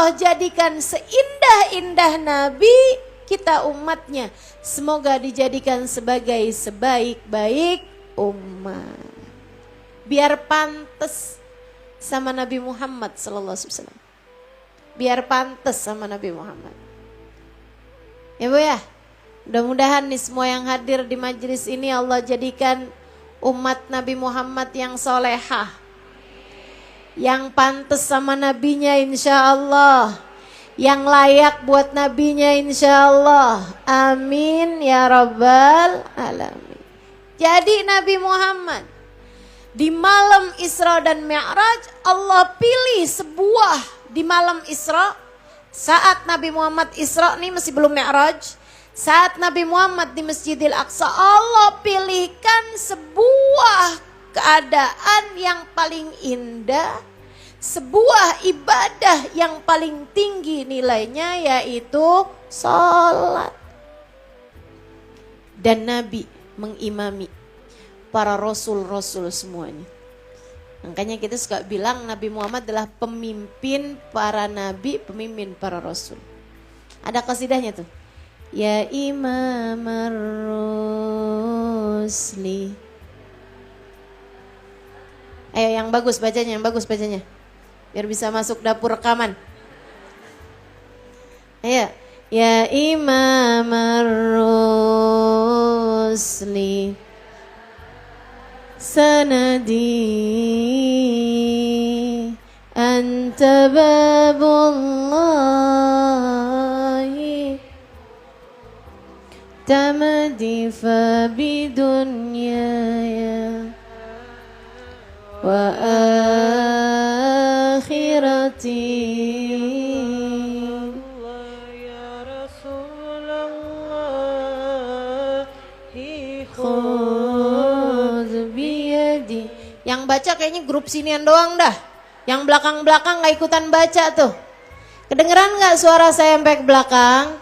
Allah jadikan seindah-indah Nabi, kita umatnya semoga dijadikan sebagai sebaik-baik umat. Biar pantas sama Nabi Muhammad sallallahu alaihi wasallam. Biar pantas sama Nabi Muhammad. Ya Bu ya, mudah-mudahan nih semua yang hadir di majelis ini Allah jadikan umat Nabi Muhammad yang solehah, yang pantas sama nabinya insya Allah, yang layak buat nabinya insya Allah. Amin ya rabbal alamin. Jadi Nabi Muhammad di malam Isra dan Mi'raj, Allah pilih sebuah di malam Isra, saat Nabi Muhammad Isra nih masih belum Mi'raj, saat Nabi Muhammad di Masjidil Aqsa, Allah pilihkan sebuah keadaan yang paling indah, sebuah ibadah yang paling tinggi nilainya, yaitu sholat. Dan Nabi mengimami para rasul-rasul semuanya. Makanya kita suka bilang Nabi Muhammad adalah pemimpin para nabi, pemimpin para rasul. Ada kasidahnya tuh. Ya Imam Ar-Rusli. Ayo yang bagus bacanya, yang bagus bacanya. Biar bisa masuk dapur rekaman. Ayo. Ya Imam Ar-Rusli. Sanadi anta babullahi tamadi fa bidunyaya wa akhirati ya Rasulullah khudh biyadi. Yang baca kayaknya grup sinian doang dah, yang belakang-belakang gak ikutan baca tuh. Kedengeran gak suara saya sampai ke belakang?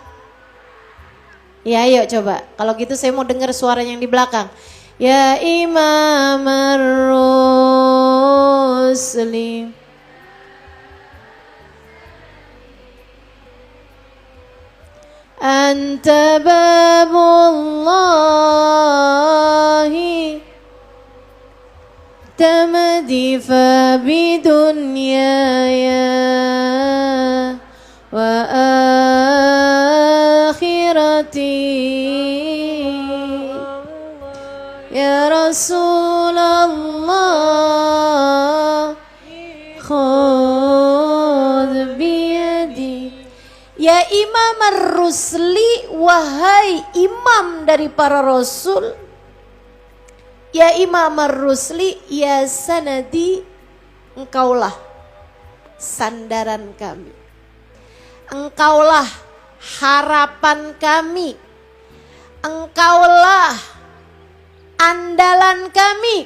Ya ayo coba, kalau gitu saya mau dengar suara yang di belakang. Ya Imam Ar-Rusli anta babullahi tamadi fa bidunyaya wa ya Rasulullah khudh biyadi. Ya Imam Ar-Rusli, wahai imam dari para rasul. Ya Imam Ar-Rusli, ya sanadi, engkaulah sandaran kami, engkaulah harapan kami, engkaulah andalan kami.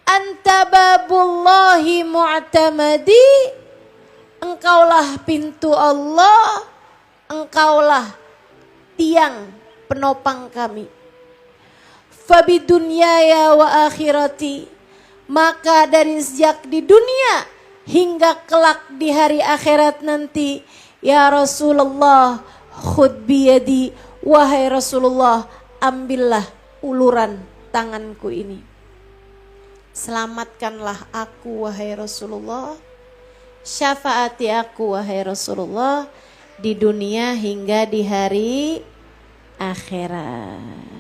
Anta babullahi mu'tamadi, engkaulah pintu Allah, engkaulah tiang penopang kami. Fabidunyaya wa akhirati, maka dari sejak di dunia hingga kelak di hari akhirat nanti, ya Rasulullah khudh biyadi, wahai Rasulullah ambillah uluran tanganku ini, selamatkanlah aku wahai Rasulullah, syafaati aku wahai Rasulullah di dunia hingga di hari akhirat.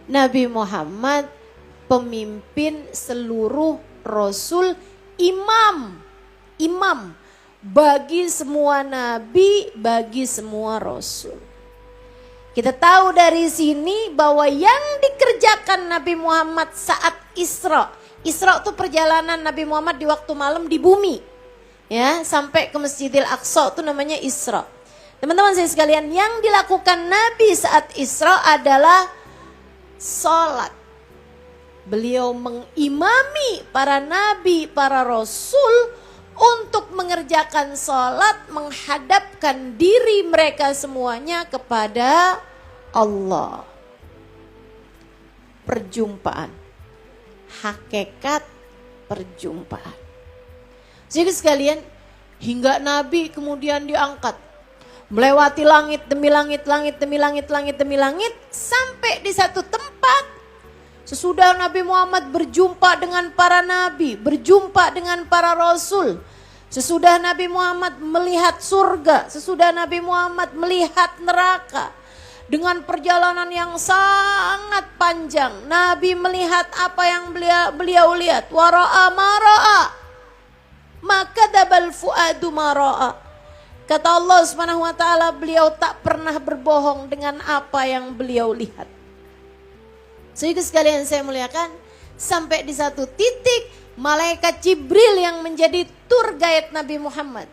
Nabi Muhammad pemimpin seluruh rasul, imam bagi semua nabi, bagi semua rasul. Kita tahu dari sini bahwa yang dikerjakan Nabi Muhammad saat Isra itu perjalanan Nabi Muhammad di waktu malam di bumi, ya, sampai ke Masjidil Aqsa, itu namanya Isra. Teman-teman saya sekalian, yang dilakukan Nabi saat Isra adalah sholat. Beliau mengimami para nabi, para rasul untuk mengerjakan sholat, menghadapkan diri mereka semuanya kepada Allah. Perjumpaan, hakikat perjumpaan. Jadi sekalian, hingga Nabi kemudian diangkat. Melewati langit demi langit, langit demi langit, langit demi langit. Sampai di satu tempat. Sesudah Nabi Muhammad berjumpa dengan para nabi, berjumpa dengan para rasul. Sesudah Nabi Muhammad melihat surga, sesudah Nabi Muhammad melihat neraka. Dengan perjalanan yang sangat panjang, Nabi melihat apa yang beliau lihat. Wara'a mara'a, maka dabal fuadu mara'a. Kata Allah Subhanahu wa taala, beliau tak pernah berbohong dengan apa yang beliau lihat. Sehingga sekalian saya muliakan, sampai di satu titik malaikat Jibril yang menjadi tour guide Nabi Muhammad,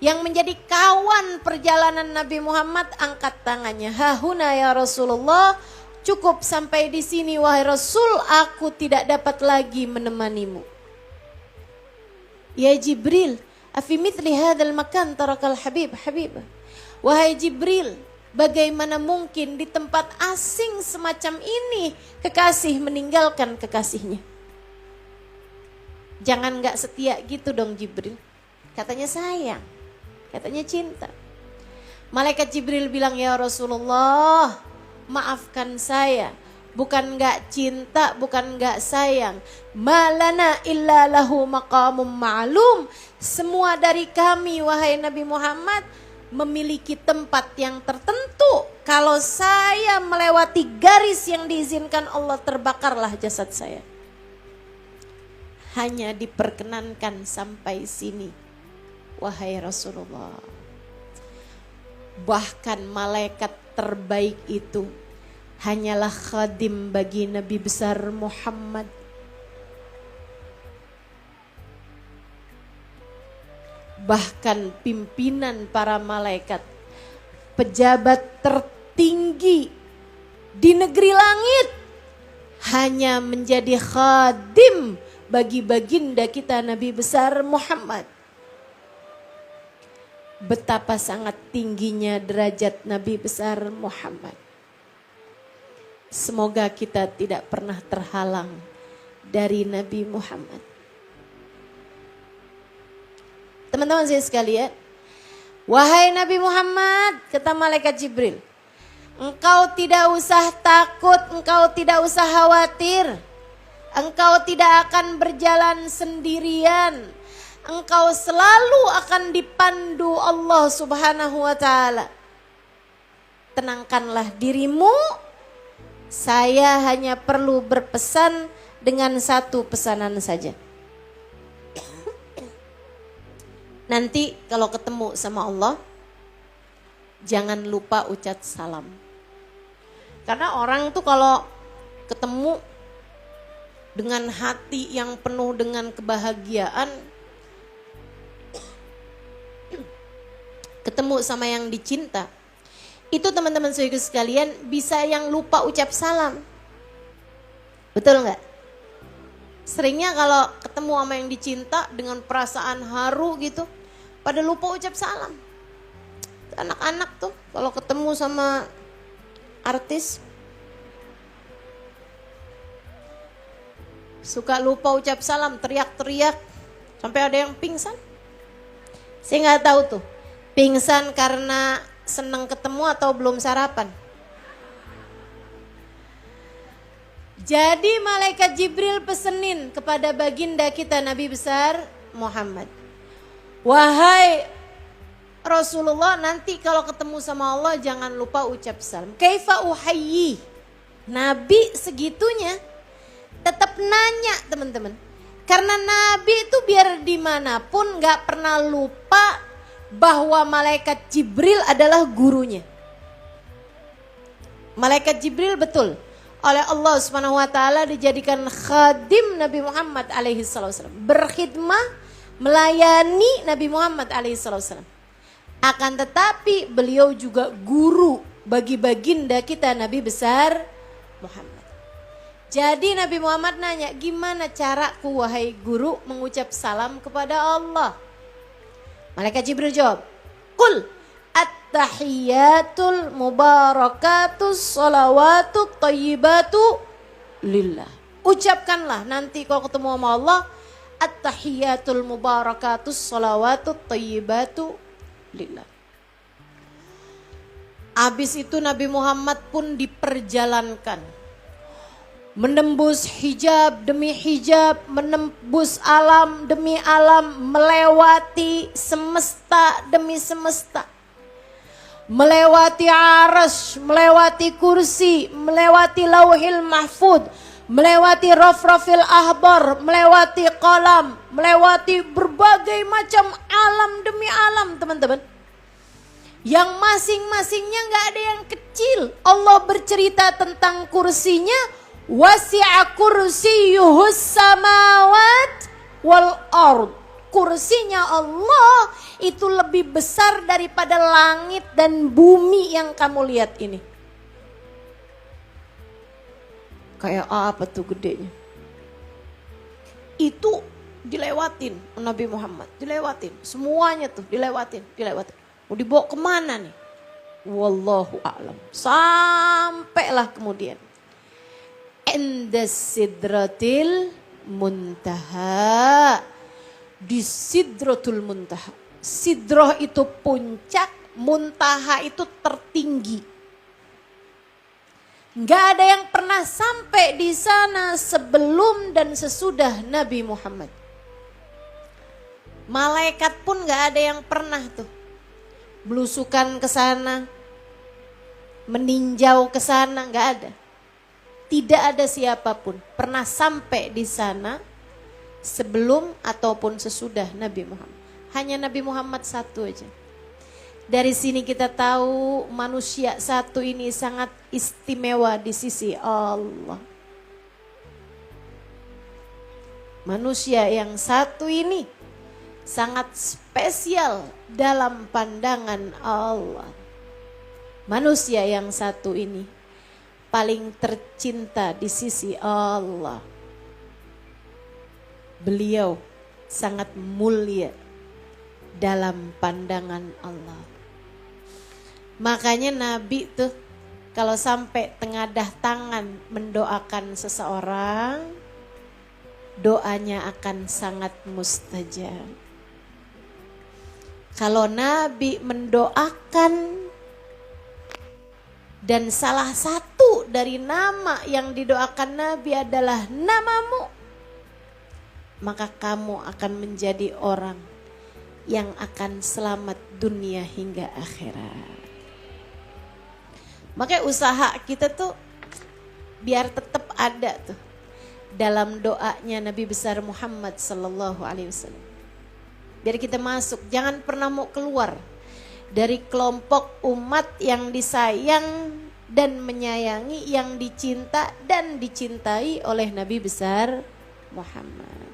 yang menjadi kawan perjalanan Nabi Muhammad, angkat tangannya. Hahuna ya Rasulullah, cukup sampai di sini wahai Rasul, aku tidak dapat lagi menemanimu. Ya Jibril, afi mithli hadzal makan tarakal habib habibah. Wahai Jibril, bagaimana mungkin di tempat asing semacam ini kekasih meninggalkan kekasihnya? Jangan gak setia gitu dong Jibril. Katanya sayang, katanya cinta. Malaikat Jibril bilang, ya Rasulullah, maafkan saya. Bukan gak cinta, bukan gak sayang. Malana illa lahu maqamum ma'lum. Semua dari kami wahai Nabi Muhammad memiliki tempat yang tertentu. Kalau saya melewati garis yang diizinkan Allah, terbakarlah jasad saya. Hanya diperkenankan sampai sini wahai Rasulullah. Bahkan malaikat terbaik itu hanyalah khadim bagi Nabi besar Muhammad. Bahkan pimpinan para malaikat, pejabat tertinggi di negeri langit, hanya menjadi khadim bagi baginda kita Nabi besar Muhammad. Betapa sangat tingginya derajat Nabi besar Muhammad. Semoga kita tidak pernah terhalang dari Nabi Muhammad. Teman-teman saya sekalian, wahai Nabi Muhammad, kata malaikat Jibril, engkau tidak usah takut, engkau tidak usah khawatir. Engkau tidak akan berjalan sendirian. Engkau selalu akan dipandu Allah Subhanahu wa taala. Tenangkanlah dirimu. Saya hanya perlu berpesan dengan satu pesanan saja. Nanti kalau ketemu sama Allah, jangan lupa ucap salam. Karena orang tuh kalau ketemu dengan hati yang penuh dengan kebahagiaan, ketemu sama yang dicinta, itu teman-teman saudara sekalian bisa yang lupa ucap salam. Betul nggak? Seringnya kalau ketemu sama yang dicinta dengan perasaan haru gitu, pada lupa ucap salam. Anak-anak tuh kalau ketemu sama artis suka lupa ucap salam, teriak-teriak sampai ada yang pingsan. Saya nggak tahu tuh, pingsan karena senang ketemu atau belum sarapan. Jadi malaikat Jibril pesenin kepada baginda kita Nabi besar Muhammad, wahai Rasulullah, nanti kalau ketemu sama Allah jangan lupa ucap salam. Kaifa uhayyi. Nabi segitunya tetap nanya teman-teman. Karena Nabi itu biar dimanapun gak pernah lupa bahwa malaikat Jibril adalah gurunya. Malaikat Jibril betul oleh Allah Subhanahu wa taala dijadikan khadim Nabi Muhammad alaihi wasallam, berkhidmah melayani Nabi Muhammad alaihi wasallam. Akan tetapi beliau juga guru bagi baginda kita Nabi besar Muhammad. Jadi Nabi Muhammad nanya, gimana caraku wahai guru mengucap salam kepada Allah? Malaikat Jibril jawab, Qul at-tahiyyatul mubarakatus salawatut thayyibatu lillah. Ucapkanlah nanti kalau ketemu sama Allah, At-tahiyatul mubarakatus salawatut thayyibatu lillah. Habis itu Nabi Muhammad pun diperjalankan. Menembus hijab demi hijab, menembus alam demi alam, melewati semesta demi semesta. Melewati arasy, melewati kursi, melewati lauhil mahfud, melewati rafrafil ahbar, melewati qalam, melewati berbagai macam alam demi alam, teman-teman. Yang masing-masingnya gak ada yang kecil. Allah bercerita tentang kursinya, wasi'a kursiyuhus samawat wal ard. Kursinya Allah itu lebih besar daripada langit dan bumi yang kamu lihat ini. Kayak apa tuh gedenya? Itu dilewatin Nabi Muhammad, dilewatin. Semuanya tuh dilewatin. Mau dibawa kemana nih? Wallahu a'lam. Sampailah kemudian. Inda sidratil muntaha. Di sidratul muntaha. Sidrah itu puncak, muntaha itu tertinggi. Gak ada yang pernah sampai di sana sebelum dan sesudah Nabi Muhammad. Malaikat pun gak ada yang pernah tuh belusukan ke sana, meninjau ke sana, gak ada. Tidak ada siapapun pernah sampai di sana sebelum ataupun sesudah Nabi Muhammad. Hanya Nabi Muhammad satu aja. Dari sini kita tahu manusia satu ini sangat istimewa di sisi Allah. Manusia yang satu ini sangat spesial dalam pandangan Allah. Manusia yang satu ini paling tercinta di sisi Allah. Beliau sangat mulia dalam pandangan Allah. Makanya Nabi tuh kalau sampai tengadah tangan mendoakan seseorang, doanya akan sangat mustajab. Kalau Nabi mendoakan dan salah satu dari nama yang didoakan Nabi adalah namamu, maka kamu akan menjadi orang yang akan selamat dunia hingga akhirat. Makanya usaha kita tuh biar tetap ada tuh dalam doanya Nabi besar Muhammad sallallahu alaihi wasallam. Biar kita masuk, jangan pernah mau keluar dari kelompok umat yang disayang dan menyayangi, yang dicinta dan dicintai oleh Nabi besar Muhammad.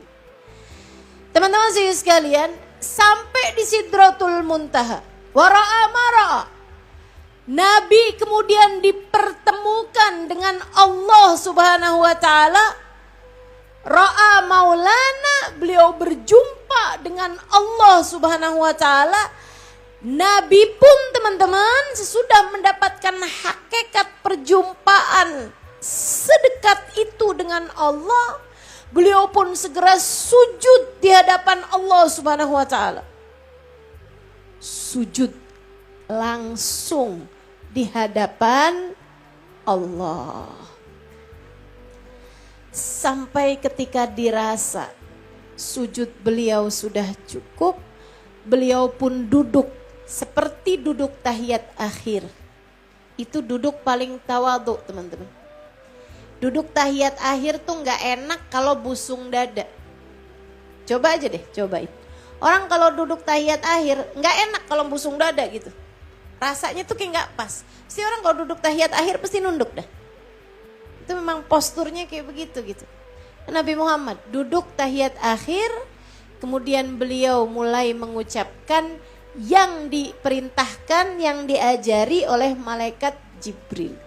Teman-teman sekalian, sampai di Sidratul Muntaha, wara'a mara'a. Nabi kemudian dipertemukan dengan Allah Subhanahu wa taala. Ra'a maulana, beliau berjumpa dengan Allah Subhanahu wa taala. Nabi pun teman-teman sesudah mendapatkan hakikat perjumpaan sedekat itu dengan Allah, beliau pun segera sujud di hadapan Allah Subhanahu wa taala. Sujud langsung di hadapan Allah. Sampai ketika dirasa sujud beliau sudah cukup, beliau pun duduk seperti duduk tahiyat akhir. Itu duduk paling tawadhu, teman-teman. Duduk tahiyat akhir tuh gak enak kalau busung dada. Coba aja deh, cobain. Orang kalau duduk tahiyat akhir gak enak kalau busung dada gitu. Rasanya tuh kayak gak pas. Pasti orang kalau duduk tahiyat akhir pasti nunduk dah. Itu memang posturnya kayak begitu gitu. Nabi Muhammad duduk tahiyat akhir, kemudian beliau mulai mengucapkan yang diperintahkan, yang diajari oleh malaikat Jibril.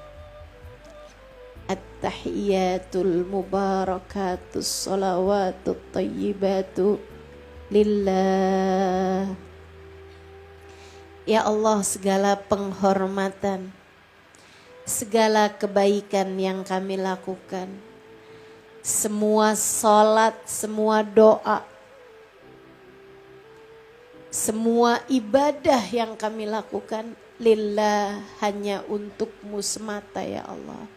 At-tahiyatul mubarakatus salawatut thayyibatu lillah. Ya Allah, segala penghormatan, segala kebaikan yang kami lakukan, semua salat, semua doa, Semua ibadah yang kami lakukan lillah, hanya untukmu semata ya Allah.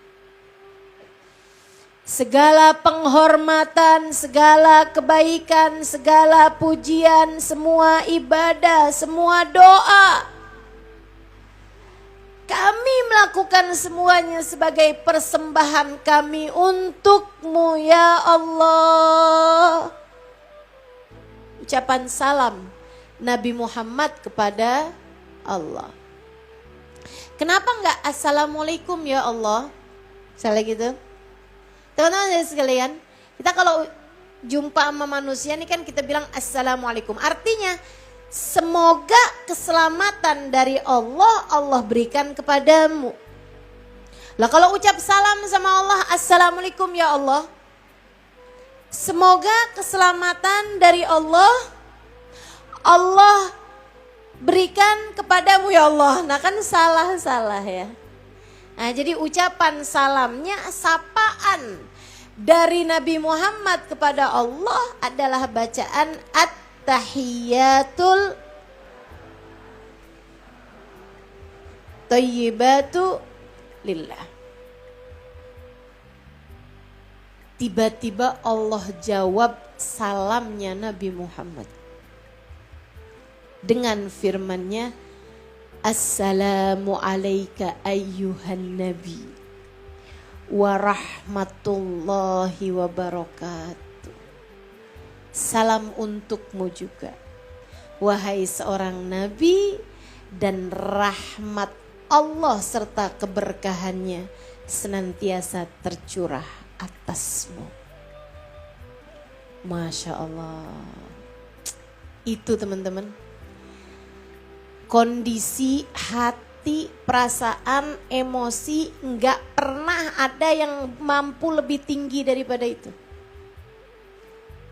Segala penghormatan, segala kebaikan, segala pujian, semua ibadah, semua doa, kami melakukan semuanya sebagai persembahan kami untukmu ya Allah. Ucapan salam Nabi Muhammad kepada Allah. Kenapa enggak assalamualaikum ya Allah? Misalnya gitu. Teman-teman sekalian, kita kalau jumpa sama manusia ini kan kita bilang assalamualaikum. Artinya semoga keselamatan dari Allah, Allah berikan kepadamu. Lah kalau ucap salam sama Allah, assalamualaikum ya Allah, semoga keselamatan dari Allah, Allah berikan kepadamu ya Allah. Nah kan salah ya. Nah jadi ucapan salamnya, sapaan dari Nabi Muhammad kepada Allah adalah bacaan at-tahiyatul thayyibatu lillah. Tiba-tiba Allah jawab salamnya Nabi Muhammad dengan firman-Nya, Assalamu alayka ayyuhan nabi wa rahmatullahi wa barakatuh. Salam untukmu juga, wahai seorang nabi, dan rahmat Allah serta keberkahannya senantiasa tercurah atasmu. Masya Allah. Itu teman-teman, kondisi hati, perasaan, emosi, enggak pernah ada yang mampu lebih tinggi daripada itu.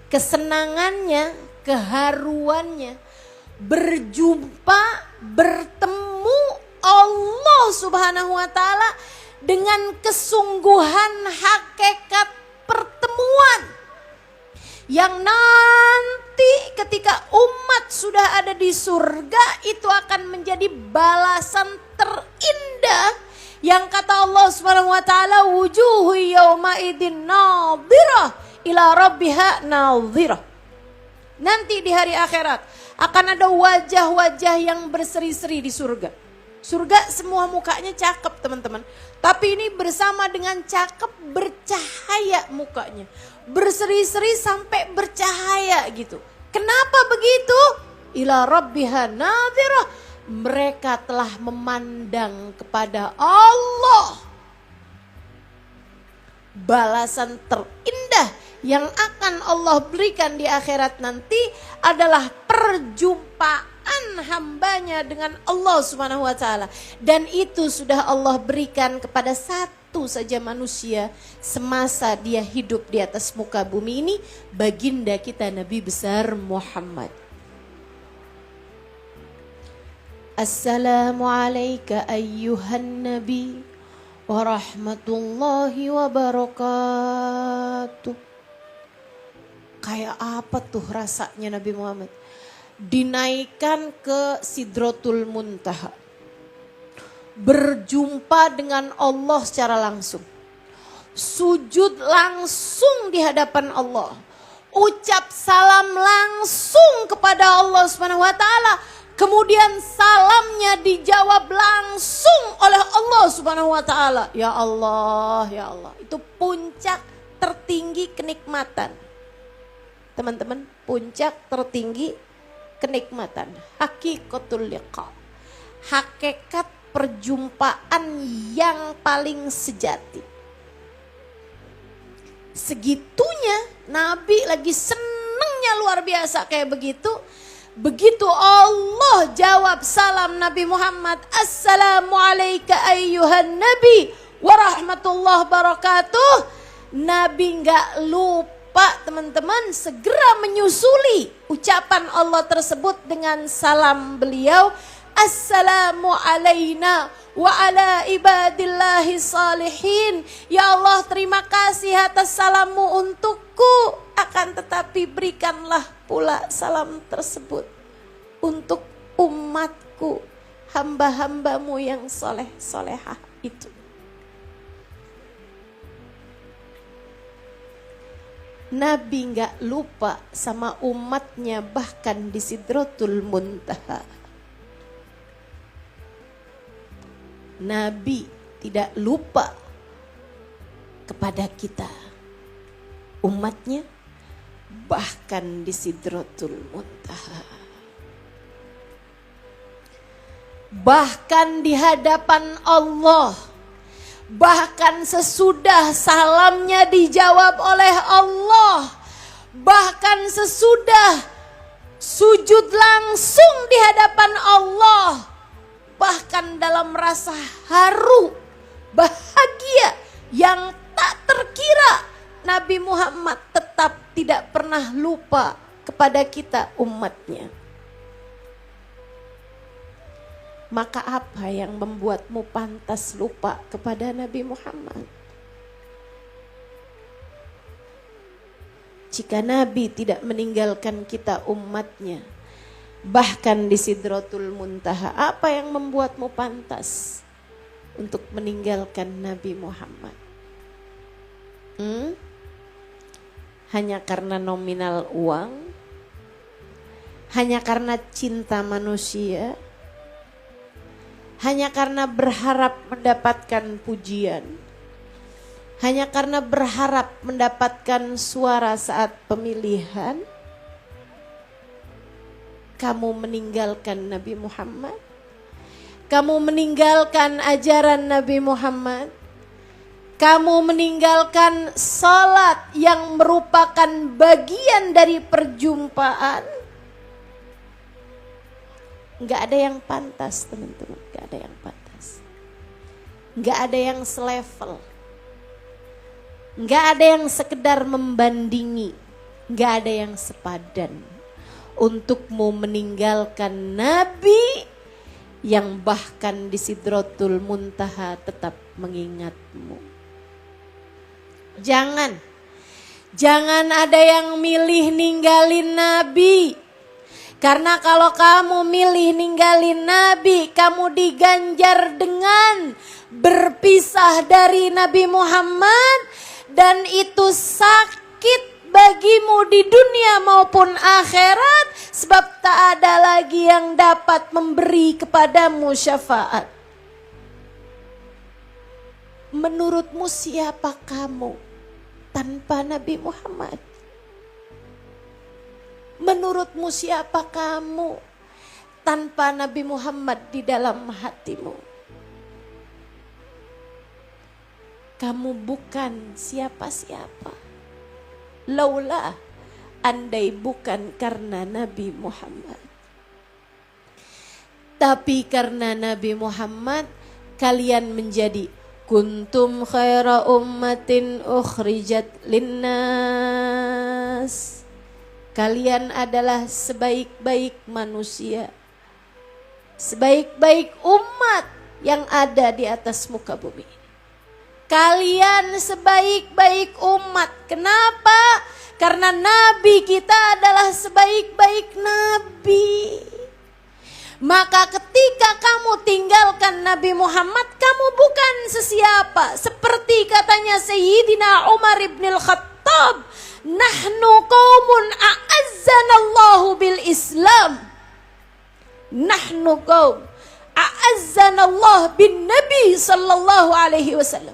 Kesenangannya, keharuannya, berjumpa, bertemu Allah Subhanahu wa Ta'ala dengan kesungguhan hakikat pertemuan yang nanti ketika umat sudah ada di surga itu akan menjadi balasan terindah yang kata Allah Subhanahu wa taala, wujuhu yauma idzin nadhirah ila rabbiha nadhirah. Nanti di hari akhirat akan ada wajah-wajah yang berseri-seri di surga. Surga semua mukanya cakep teman-teman. Tapi ini bersama dengan cakep bercahaya mukanya. Berseri-seri sampai bercahaya gitu. Kenapa begitu? Ila rabbiha nadhirah. Mereka telah memandang kepada Allah. Balasan terindah yang akan Allah berikan di akhirat nanti adalah perjumpaan hambanya dengan Allah Subhanahu wa taala, dan itu sudah Allah berikan kepada satu saja manusia semasa dia hidup di atas muka bumi ini, baginda kita Nabi besar Muhammad. Assalamu alayka ayyuhan nabi wa rahmatullahi wa barakatuh. Kayak apa tuh rasanya Nabi Muhammad? Dinaikkan ke Sidratul Muntaha. Berjumpa dengan Allah secara langsung. Sujud langsung di hadapan Allah. Ucap salam langsung kepada Allah Subhanahu wa taala. Kemudian salamnya dijawab langsung oleh Allah Subhanahu wa taala. Ya Allah, ya Allah. Itu puncak tertinggi kenikmatan. Teman-teman, puncak tertinggi kenikmatan. Hakikatul liqa. Hakikat perjumpaan yang paling sejati. Segitunya Nabi lagi senengnya luar biasa kayak begitu. Begitu Allah jawab salam Nabi Muhammad, Assalamu alayka ayyuhan nabi wa rahmatullahi wabarakatuh. Nabi gak lupa teman-teman, segera menyusuli ucapan Allah tersebut dengan salam beliau, Assalamu alayna wa ala ibadillahi salihin. Ya Allah, terima kasih atas salammu untukku. Akan tetapi berikanlah pula salam tersebut untuk umatku, hamba-hambamu yang soleh-solehah itu. Nabi gak lupa sama umatnya bahkan di Sidratul Muntaha. Nabi tidak lupa kepada kita, umatnya, bahkan di Sidratul Muntaha. Bahkan di hadapan Allah, bahkan sesudah salamnya dijawab oleh Allah, bahkan sesudah sujud langsung di hadapan Allah, bahkan dalam rasa haru, bahagia yang tak terkira, Nabi Muhammad tetap tidak pernah lupa kepada kita umatnya. Maka apa yang membuatmu pantas lupa kepada Nabi Muhammad? Jika Nabi tidak meninggalkan kita umatnya, bahkan di Sidratul Muntaha, apa yang membuatmu pantas untuk meninggalkan Nabi Muhammad? Hanya karena nominal uang? Hanya karena cinta manusia? Hanya karena berharap mendapatkan pujian? Hanya karena berharap mendapatkan suara saat pemilihan? Kamu meninggalkan Nabi Muhammad? Kamu meninggalkan ajaran Nabi Muhammad? Kamu meninggalkan salat yang merupakan bagian dari perjumpaan? Gak ada yang pantas, teman-teman. Gak ada yang pantas. Gak ada yang selevel. Gak ada yang sekedar membandingi. Gak ada yang sepadan untukmu meninggalkan Nabi yang bahkan di Sidratul Muntaha tetap mengingatmu. Jangan ada yang milih ninggalin Nabi. Karena kalau kamu milih ninggalin Nabi, kamu diganjar dengan berpisah dari Nabi Muhammad, dan itu sakit bagimu di dunia maupun akhirat, sebab tak ada lagi yang dapat memberi kepadamu syafaat. Menurutmu siapa kamu tanpa Nabi Muhammad? Menurutmu siapa kamu tanpa Nabi Muhammad di dalam hatimu? Kamu bukan siapa-siapa. Laula, andai bukan karena Nabi Muhammad. Tapi karena Nabi Muhammad, kalian menjadi kuntum khaira ummatin ukhrijat linnas. Kalian adalah sebaik-baik manusia, sebaik-baik umat yang ada di atas muka bumi. Kalian sebaik-baik umat. Kenapa? Karena Nabi kita adalah sebaik-baik Nabi. Maka ketika kamu tinggalkan Nabi Muhammad, kamu bukan sesiapa. Seperti katanya Sayyidina Umar ibn al-Khattab, nahnu qaumun a'azzanallahu bil Islam. Nahnu qaum a'azzanallahu bin Nabi sallallahu alaihi wasallam.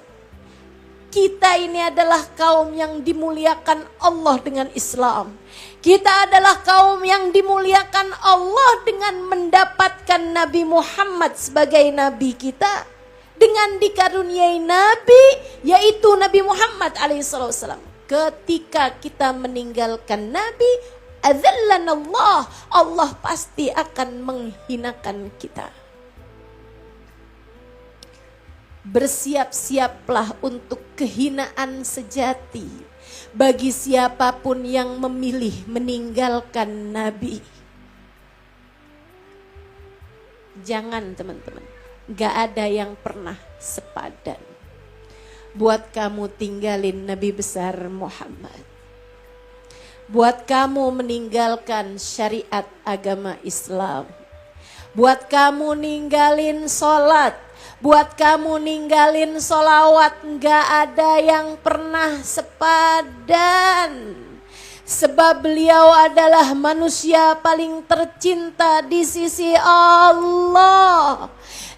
Kita ini adalah kaum yang dimuliakan Allah dengan Islam. Kita adalah kaum yang dimuliakan Allah dengan mendapatkan Nabi Muhammad sebagai Nabi kita. Dengan dikaruniai Nabi, yaitu Nabi Muhammad alaihissalam. Ketika kita meninggalkan Nabi, adzallanallah, Allah pasti akan menghinakan kita. Bersiap-siaplah untuk kehinaan sejati bagi siapapun yang memilih meninggalkan Nabi. Jangan teman-teman, gak ada yang pernah sepadan buat kamu tinggalin Nabi besar Muhammad. buat kamu meninggalkan syariat agama Islam, buat kamu ninggalin sholat, buat kamu ninggalin sholawat, gak ada yang pernah sepadan. Sebab beliau adalah manusia paling tercinta di sisi Allah.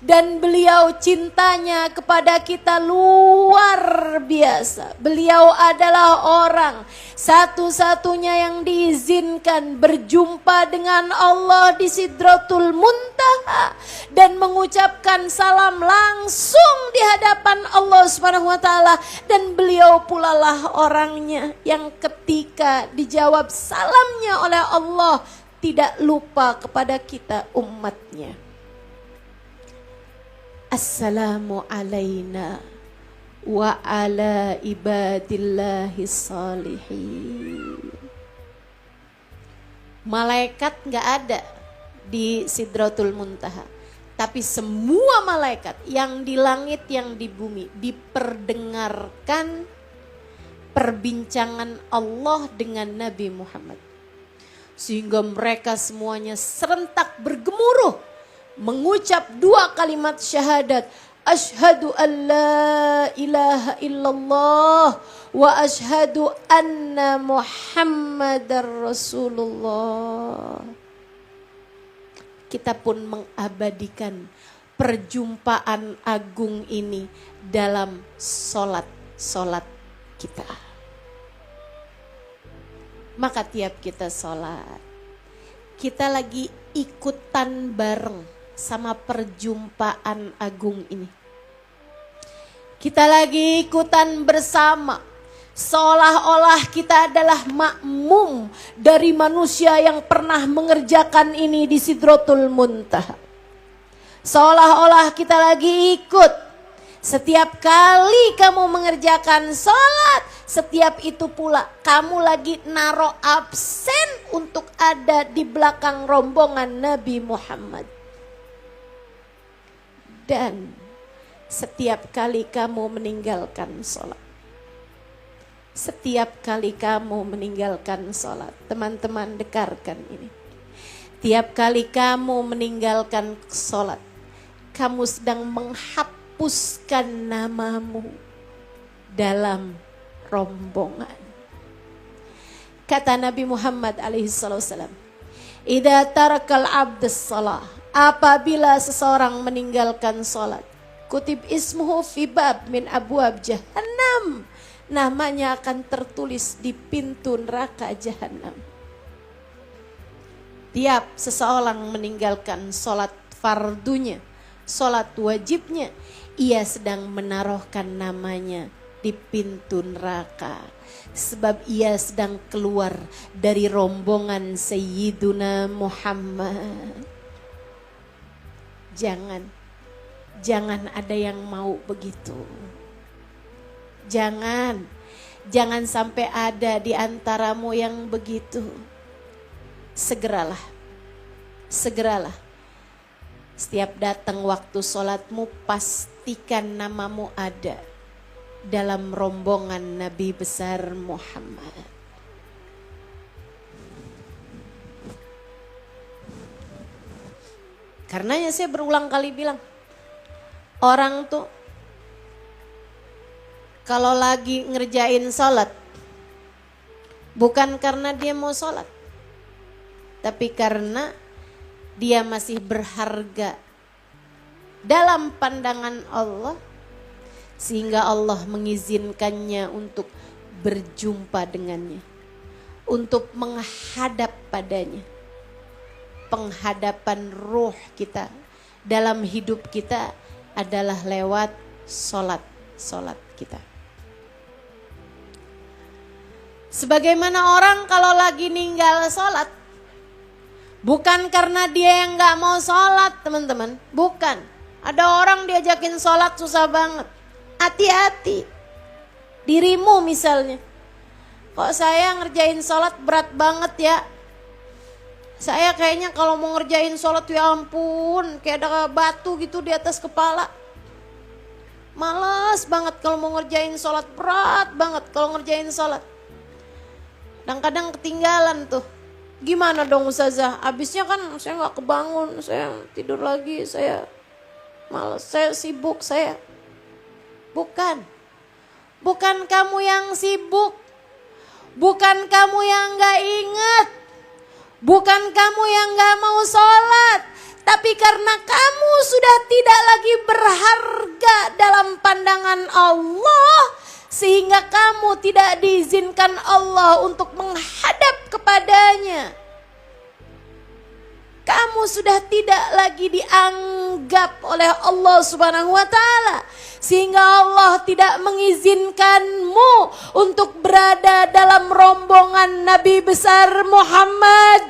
Dan beliau cintanya kepada kita luar biasa. Beliau adalah orang satu-satunya yang diizinkan berjumpa dengan Allah di Sidratul Muntaha dan mengucapkan salam langsung di hadapan Allah Subhanahu wa taala, dan beliau pula lah orangnya yang ketika dijawab salamnya oleh Allah tidak lupa kepada kita umatnya. Assalamu alaina wa ala ibadillahi salihin. Malaikat gak ada di Sidratul Muntaha, tapi semua malaikat yang di langit yang di bumi diperdengarkan perbincangan Allah dengan Nabi Muhammad, sehingga mereka semuanya serentak bergemuruh mengucap dua kalimat syahadat, asyhadu an la ilaha illallah wa asyhadu anna Muhammadar Rasulullah. Kita pun mengabadikan perjumpaan agung ini dalam solat kita. Maka tiap kita solat, kita lagi ikutan bareng sama perjumpaan agung ini. Kita lagi ikutan bersama, seolah-olah kita adalah makmum dari manusia yang pernah mengerjakan ini di Sidratul Muntaha. Seolah-olah kita lagi ikut. Setiap kali kamu mengerjakan sholat, setiap itu pula kamu lagi naro absen untuk ada di belakang rombongan Nabi Muhammad. Dan setiap kali kamu meninggalkan sholat, setiap kali kamu meninggalkan sholat, teman-teman dengarkan ini. Tiap kali kamu meninggalkan sholat, kamu sedang menghapuskan namamu dalam rombongan. Kata Nabi Muhammad alaihissalam, idza tarakal abdus shalah, apabila seseorang meninggalkan sholat, kutib ismuhu fi bab min abwab jahannam, namanya akan tertulis di pintu neraka jahanam. Tiap seseorang meninggalkan sholat fardunya, sholat wajibnya, ia sedang menaruhkan namanya di pintu neraka. Sebab ia sedang keluar dari rombongan Sayyiduna Muhammad. Jangan ada yang mau begitu. Jangan sampai ada di antaramu yang begitu. Segeralah. Setiap datang waktu sholatmu, pastikan namamu ada dalam rombongan Nabi besar Muhammad. Karenanya saya berulang kali bilang, orang tuh kalau lagi ngerjain sholat, bukan karena dia mau sholat, tapi karena dia masih berharga dalam pandangan Allah, sehingga Allah mengizinkannya untuk berjumpa dengannya, untuk menghadap padanya. Penghadapan ruh kita dalam hidup kita adalah lewat sholat kita. Sebagaimana orang kalau lagi ninggal sholat, bukan karena dia yang gak mau sholat, teman-teman. Bukan. Ada orang diajakin sholat susah banget. Hati-hati. Dirimu misalnya. Kok saya ngerjain sholat berat banget ya? Saya kayaknya kalau mau ngerjain sholat, ya ampun, kayak ada batu gitu di atas kepala. Males banget kalau mau ngerjain sholat, berat banget kalau ngerjain sholat. Kadang-kadang ketinggalan tuh. Gimana dong Ustazah? Abisnya kan saya gak kebangun, saya tidur lagi, saya malas, saya sibuk, saya. Bukan. Bukan kamu yang sibuk. Bukan kamu yang gak ingat. Bukan kamu yang gak mau sholat. Tapi karena kamu sudah tidak lagi berharga dalam pandangan Allah. Sehingga kamu tidak diizinkan Allah untuk menghadap kepadanya. Kamu sudah tidak lagi dianggap oleh Allah Subhanahu wa taala, sehingga Allah tidak mengizinkanmu untuk berada dalam rombongan Nabi besar Muhammad.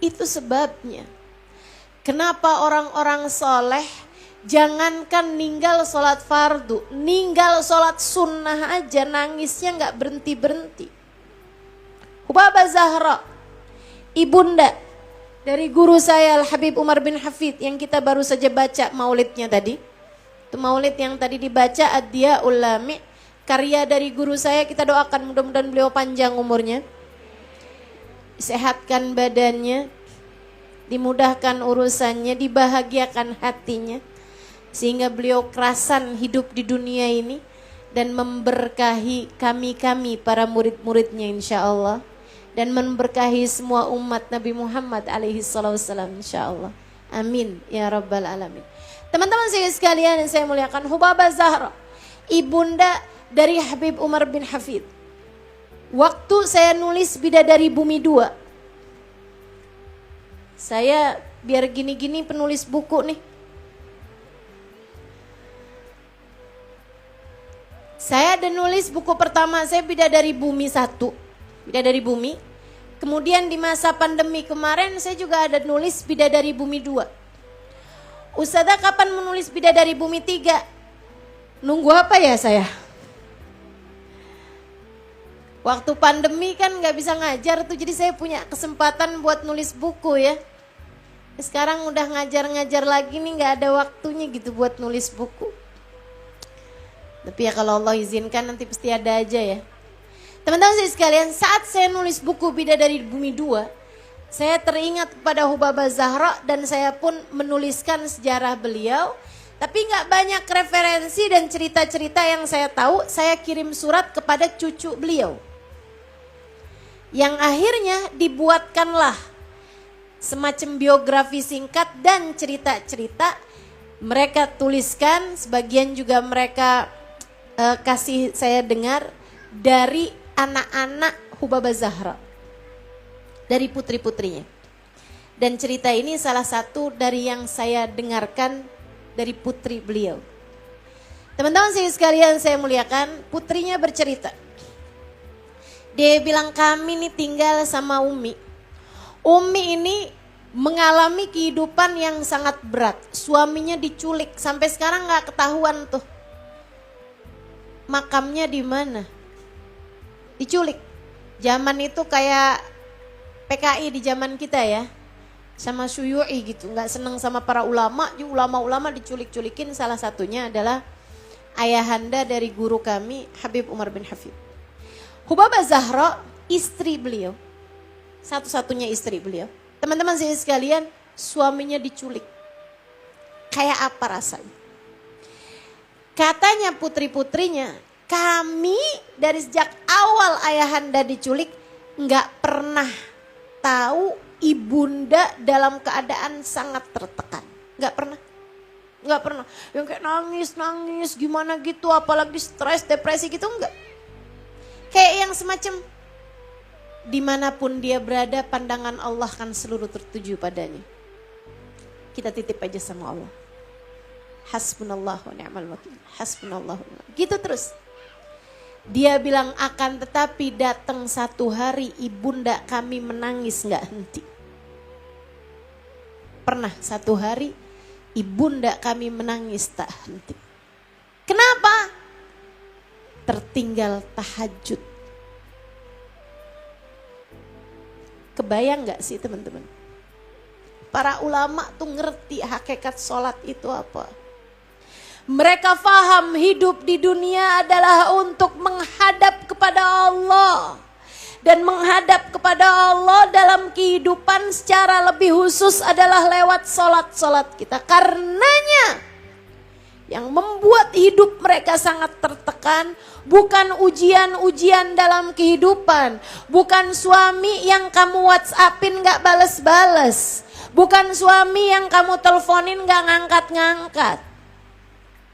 Itu sebabnya kenapa orang-orang soleh jangankan ninggal sholat fardu, ninggal sholat sunnah aja nangisnya gak berhenti-berhenti. Hubabah Zahra, ibunda dari guru saya Al-Habib Umar bin Hafid yang kita baru saja baca maulidnya tadi. Itu maulid yang tadi dibaca Ad-Diya'ul Lami', karya dari guru saya. Kita doakan mudah-mudahan beliau panjang umurnya, sehatkan badannya, dimudahkan urusannya, dibahagiakan hatinya, sehingga beliau kerasan hidup di dunia ini dan memberkahi kami-kami para murid-muridnya insya Allah, dan memberkahi semua umat Nabi Muhammad alaihi salatu wassalam insya Allah. Amin ya rabbal alamin. Teman-teman sekalian yang saya muliakan, Hubabah Zahra, ibunda dari Habib Umar bin Hafid. Waktu saya nulis Bidadari Bumi 2, saya biar gini-gini penulis buku nih. Saya ada nulis buku pertama saya Bidadari Bumi 1, Bidadari Bumi. Kemudian di masa pandemi kemarin saya juga ada nulis Bidadari Bumi 2. Ustazah kapan menulis Bidadari Bumi 3? Nunggu apa ya saya? Waktu pandemi kan gak bisa ngajar tuh, jadi saya punya kesempatan buat nulis buku ya. Sekarang udah ngajar-ngajar lagi nih, gak ada waktunya gitu buat nulis buku. Tapi ya kalau Allah izinkan nanti pasti ada aja ya. Teman-teman sekalian, saat saya nulis buku Bidadari Bumi 2, saya teringat kepada Hubabah Zahra dan saya pun menuliskan sejarah beliau. Tapi gak banyak referensi dan cerita-cerita yang saya tahu. Saya kirim surat kepada cucu beliau, yang akhirnya dibuatkanlah semacam biografi singkat dan cerita-cerita. Mereka tuliskan, sebagian juga mereka kasih saya dengar dari anak-anak Hubabah Zahra, dari putri-putrinya. Dan cerita ini salah satu dari yang saya dengarkan dari putri beliau. Teman-teman sekalian saya muliakan, putrinya bercerita. Dia bilang kami nih tinggal sama Umi. Umi ini mengalami kehidupan yang sangat berat. Suaminya diculik, sampai sekarang gak ketahuan tuh makamnya di mana. Diculik. Zaman itu kayak PKI di zaman kita ya, sama Syuyu'i gitu, nggak seneng sama para ulama. Ulama-ulama diculik-culikin, salah satunya adalah ayahanda dari guru kami Habib Umar bin Hafid. Hubabah Zahra, istri beliau, satu-satunya istri beliau. Teman-teman sekalian, suaminya diculik. Kayak apa rasanya? Katanya putri-putrinya, kami dari sejak awal ayahanda diculik nggak pernah tahu ibunda dalam keadaan sangat tertekan. Nggak pernah. Nggak pernah. Yang kayak nangis gimana gitu, apalagi stres, depresi gitu, enggak. Kayak yang semacam dimanapun dia berada, pandangan Allah kan seluruh tertuju padanya. Kita titip aja sama Allah. Hasbunallah wa ni'mal wakil. Hasbunallah wa ni'mal. Gitu terus. Dia bilang akan tetapi datang satu hari ibunda kami menangis nggak henti. Pernah satu hari ibunda kami menangis tak henti. Kenapa? Tertinggal tahajud. Kebayang nggak sih teman-teman? Para ulama tuh ngerti hakikat sholat itu apa. Mereka faham hidup di dunia adalah untuk menghadap kepada Allah. Dan menghadap kepada Allah dalam kehidupan secara lebih khusus adalah lewat sholat-sholat kita. Karenanya yang membuat hidup mereka sangat tertekan bukan ujian-ujian dalam kehidupan. Bukan suami yang kamu WhatsAppin gak bales-bales. Bukan suami yang kamu teleponin gak ngangkat-ngangkat.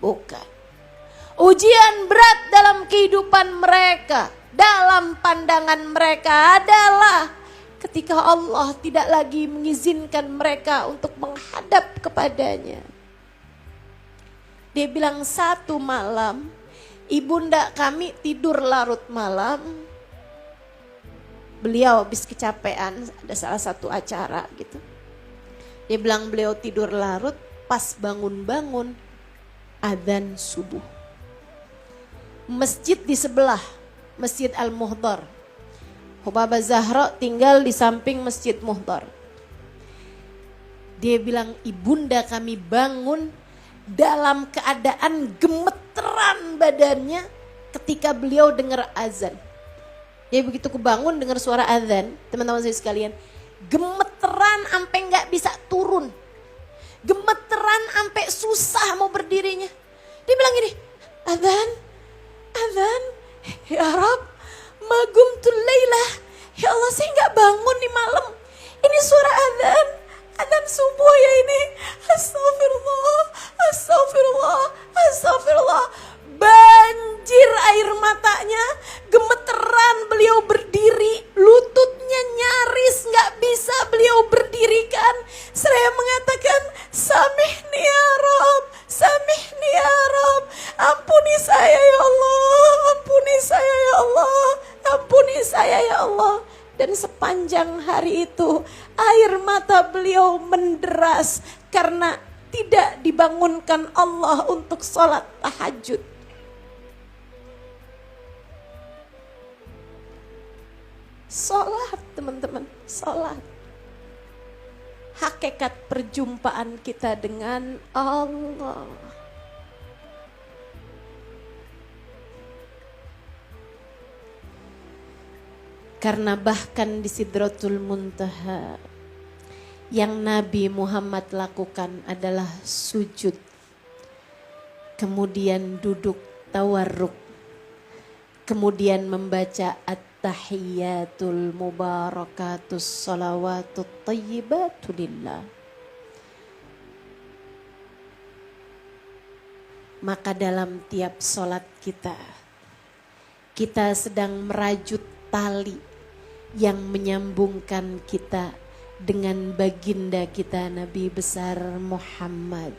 Bukan. Ujian berat dalam kehidupan mereka, dalam pandangan mereka adalah ketika Allah tidak lagi mengizinkan mereka untuk menghadap kepadanya. Dia bilang satu malam, ibunda kami tidur larut malam. Beliau habis kecapean, ada salah satu acara gitu. Dia bilang beliau tidur larut, pas bangun-bangun adzan subuh. Masjid di sebelah, Masjid Al-Muhdar. Hubabah Zahra tinggal di samping Masjid Muhdar. Dia bilang ibunda kami bangun dalam keadaan gemeteran badannya ketika beliau dengar azan. Dia begitu kebangun dengar suara azan, teman-teman saya sekalian, gemeteran sampai nggak bisa turun. Gemeteran sampai susah mau berdirinya. Dia bilang gini, azan, ya Rab, magumtul laylah. Ya Allah, saya nggak bangun di malam. Ini suara azan subuh ya ini. Astagfirullah. Banjir air matanya, gemeteran beliau berdiri, lututnya nyaris nggak bisa beliau berdirikan. Saya mengatakan, samihni ya Rab, ampuni saya ya Allah, ampuni saya ya Allah. Dan sepanjang hari itu air mata beliau menderas karena tidak dibangunkan Allah untuk sholat tahajud. Sholat teman-teman, sholat. Hakikat perjumpaan kita dengan Allah. Karena bahkan di Sidratul Muntaha yang Nabi Muhammad lakukan adalah sujud. Kemudian duduk tawarruk. Kemudian membaca at-tahiyyatul mubarakatus salawatut tayyibatu lillah. Maka dalam tiap sholat kita sedang merajut tali yang menyambungkan kita dengan baginda kita Nabi besar Muhammad.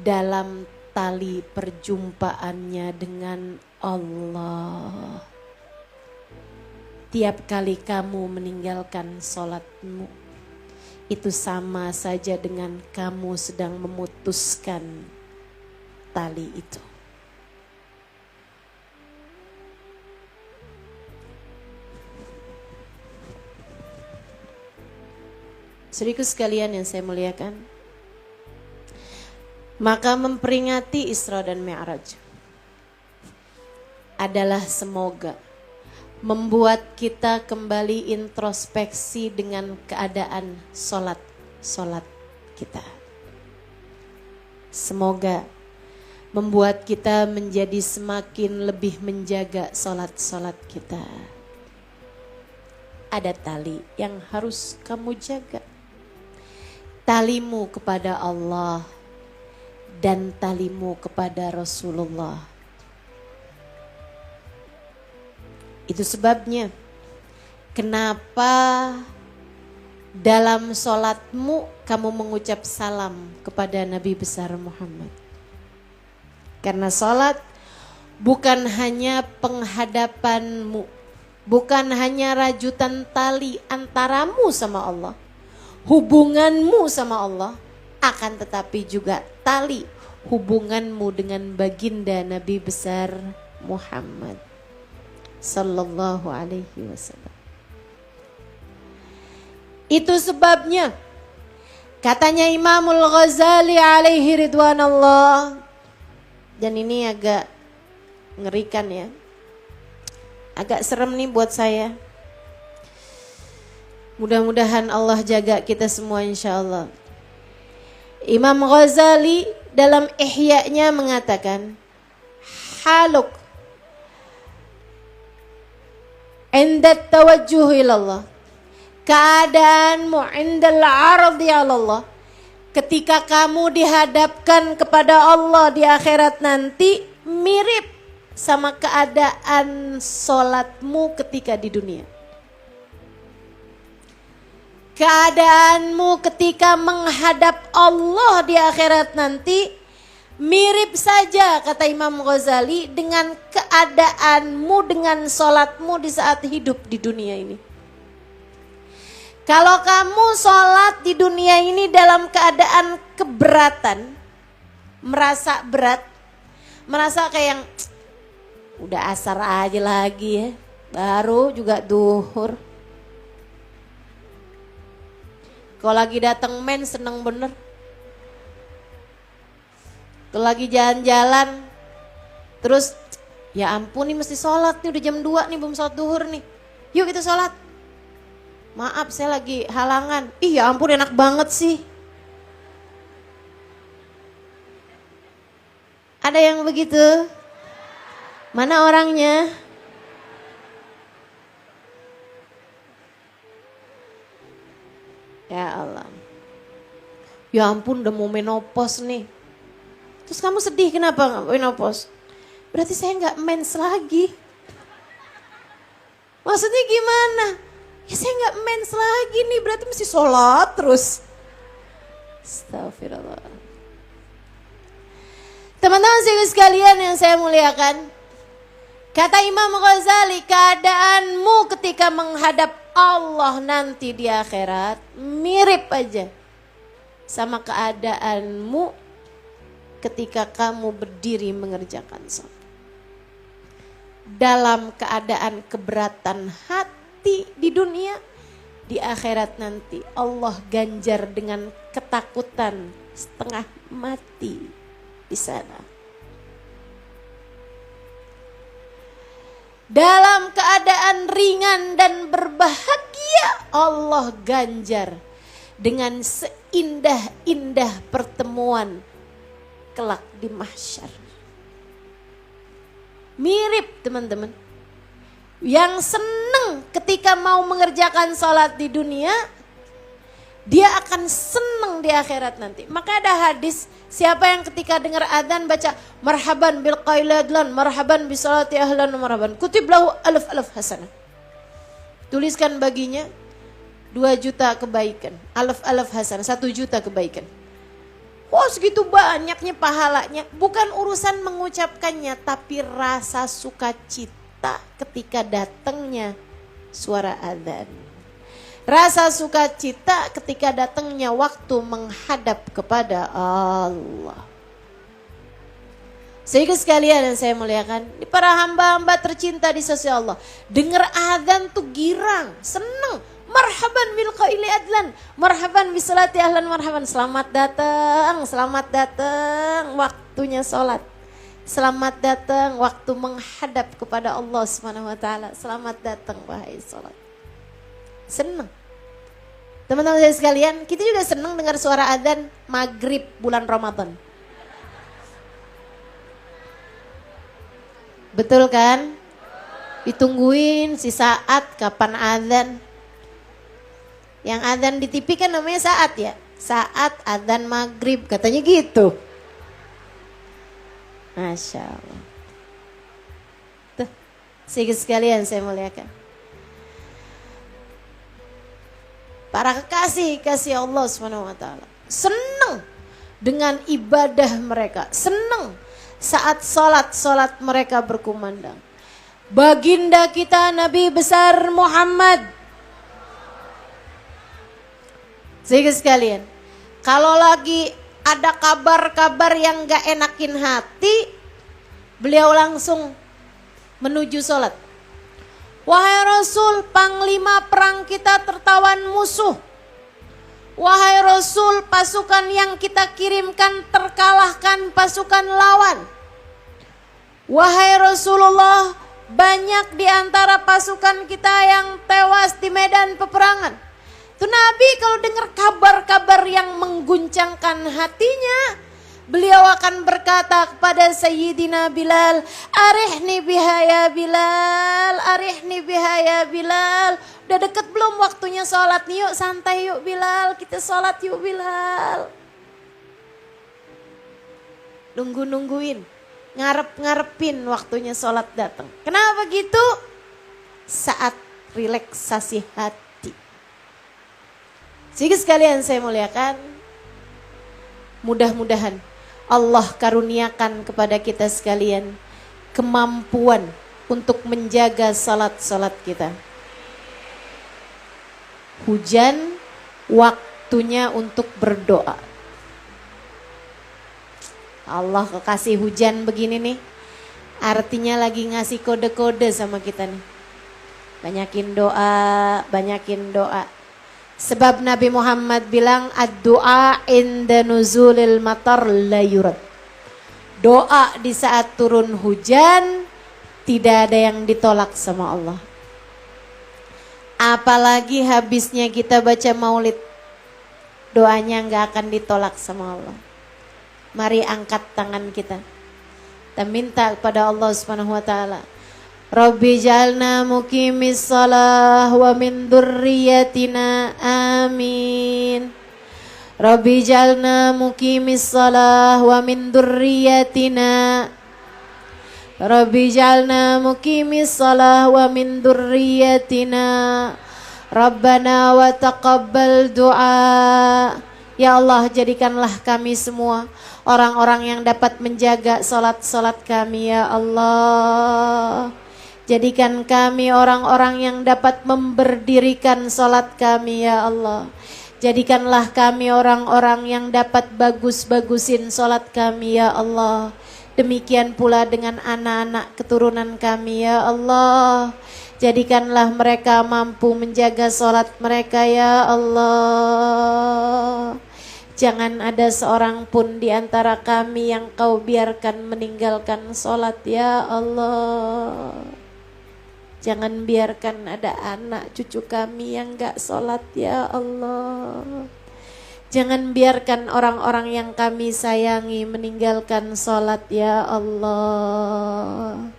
Dalam tali perjumpaannya dengan Allah. Tiap kali kamu meninggalkan sholatmu, itu sama saja dengan kamu sedang memutuskan tali itu. Saudaraku sekalian yang saya muliakan, maka memperingati Isra dan Mi'raj adalah semoga membuat kita kembali introspeksi dengan keadaan sholat kita. Semoga membuat kita menjadi semakin lebih menjaga sholat kita. Ada tali yang harus kamu jaga. Talimu kepada Allah dan talimu kepada Rasulullah. Itu sebabnya kenapa dalam sholatmu kamu mengucap salam kepada Nabi besar Muhammad. Karena sholat bukan hanya penghadapanmu, bukan hanya rajutan tali antaramu sama Allah, hubunganmu sama Allah, akan tetapi juga tali hubunganmu dengan baginda Nabi besar Muhammad sallallahu alaihi wasallam. Itu sebabnya Katanya Imamul Ghazali alaihi ridwanallah, dan ini agak ngerikan ya, agak serem nih buat saya. Mudah-mudahan Allah jaga kita semua insyaallah. Imam Ghazali dalam Ihya-nya mengatakan, haluk inda tawajjuh ilallah, keadaanmu indal ardi Allah, ketika kamu dihadapkan kepada Allah di akhirat nanti mirip sama keadaan sholatmu ketika di dunia. Keadaanmu ketika menghadap Allah di akhirat nanti mirip saja, kata Imam Ghazali, dengan keadaanmu, dengan sholatmu di saat hidup di dunia ini. Kalau kamu sholat di dunia ini dalam keadaan keberatan, merasa berat, merasa kayak yang udah asar aja lagi ya, baru juga duhur. Kalau lagi datang men seneng bener. Kalau lagi jalan-jalan, terus ya ampun nih mesti sholat nih, udah jam 2 nih belum sholat duhur nih. Yuk kita sholat. Maaf saya lagi halangan. Ih ya ampun enak banget sih. Ada yang begitu? Mana orangnya? Ya Allah. Ya ampun udah mau menopause nih. Terus kamu sedih kenapa gak menopause? Berarti saya gak mens lagi. Maksudnya gimana? Ya saya gak mens lagi nih, berarti mesti sholat terus. Astagfirullah. Teman-teman sekalian yang saya muliakan, kata Imam Ghazali, keadaanmu ketika menghadap Allah nanti di akhirat mirip aja sama keadaanmu ketika kamu berdiri mengerjakan sholat. Dalam keadaan keberatan hati di dunia, di akhirat nanti Allah ganjar dengan ketakutan setengah mati di sana. Dalam keadaan ringan dan berbahagia, Allah ganjar dengan seindah-indah pertemuan kelak di mahsyar. Mirip teman-teman. Yang senang ketika mau mengerjakan sholat di dunia, dia akan senang di akhirat nanti. Maka ada hadis, siapa yang ketika dengar adzan baca marhaban bil qailadlan, marhaban bi salati ahlan, marhaban kutib lahu alaf hasanah. Tuliskan baginya 2 juta kebaikan, alaf hasanah, 1 juta kebaikan. Wah segitu banyaknya pahalanya. Bukan urusan mengucapkannya, tapi rasa sukacita ketika datangnya suara adzan. Rasa sukacita ketika datangnya waktu menghadap kepada Allah. Sehingga sekalian yang saya muliakan, para hamba-hamba tercinta di sisi Allah, dengar adzan tuh girang, seneng. Marhaban bil qaili adlan, marhaban bi salati ahlan, marhaban. Selamat datang waktunya sholat. Selamat datang waktu menghadap kepada Allah Subhanahu wa taala. Selamat datang wahai sholat. Senang. Teman-teman saya sekalian, kita juga senang dengar suara adzan maghrib bulan Ramadan. Betul kan? Ditungguin si saat kapan adzan. Yang adzan di TV kan namanya saat ya. Saat adzan maghrib katanya gitu. Masya Allah. Tuh, sedikit sekalian saya muliakan. Para kekasih Allah SWT senang dengan ibadah mereka. Senang saat sholat mereka berkumandang. Baginda kita Nabi besar Muhammad. Sehingga sekalian, kalau lagi ada kabar-kabar yang gak enakin hati, beliau langsung menuju sholat. Wahai Rasul, panglima perang kita tertawan musuh. Wahai Rasul, pasukan yang kita kirimkan terkalahkan pasukan lawan. Wahai Rasulullah, banyak di antara pasukan kita yang tewas di medan peperangan. Tuh Nabi kalau dengar kabar-kabar yang mengguncangkan hatinya, beliau akan berkata kepada Sayyidina Bilal, "Arihni biha ya Bilal, arihni biha ya Bilal." Udah deket belum waktunya sholat nih, yuk santai yuk Bilal, kita sholat yuk Bilal. Nungguin, ngarepin waktunya sholat datang. Kenapa gitu? Saat relaksasi hati. Jadi sekalian saya muliakan, mudah-mudahan Allah karuniakan kepada kita sekalian kemampuan untuk menjaga salat-salat kita. Hujan, waktunya untuk berdoa. Allah kasih hujan begini nih, artinya lagi ngasih kode-kode sama kita nih. Banyakin doa. Sebab Nabi Muhammad bilang, ad-du'a inda nuzulil matar la yurad. Doa di saat turun hujan tidak ada yang ditolak sama Allah. Apalagi habisnya kita baca maulid, doanya nggak akan ditolak sama Allah. Mari angkat tangan kita minta kepada Allah Subhanahu wa taala. Rabbi jalna muqimis shalah wa min dzurriyyatina amin. Rabbi jalna muqimis shalah wa min dzurriyyatina. Rabbi jalna muqimis shalah wa min dzurriyyatina. Rabbana wa taqabbal du'a. Ya Allah, jadikanlah kami semua orang-orang yang dapat menjaga salat-salat kami ya Allah. Jadikan kami orang-orang yang dapat memberdirikan salat kami ya Allah. Jadikanlah kami orang-orang yang dapat bagus-bagusin salat kami ya Allah. Demikian pula dengan anak-anak keturunan kami ya Allah. Jadikanlah mereka mampu menjaga salat mereka ya Allah. Jangan ada seorang pun di antara kami yang kau biarkan meninggalkan salat ya Allah. Jangan biarkan ada anak cucu kami yang gak salat ya Allah. Jangan biarkan orang-orang yang kami sayangi meninggalkan salat ya Allah.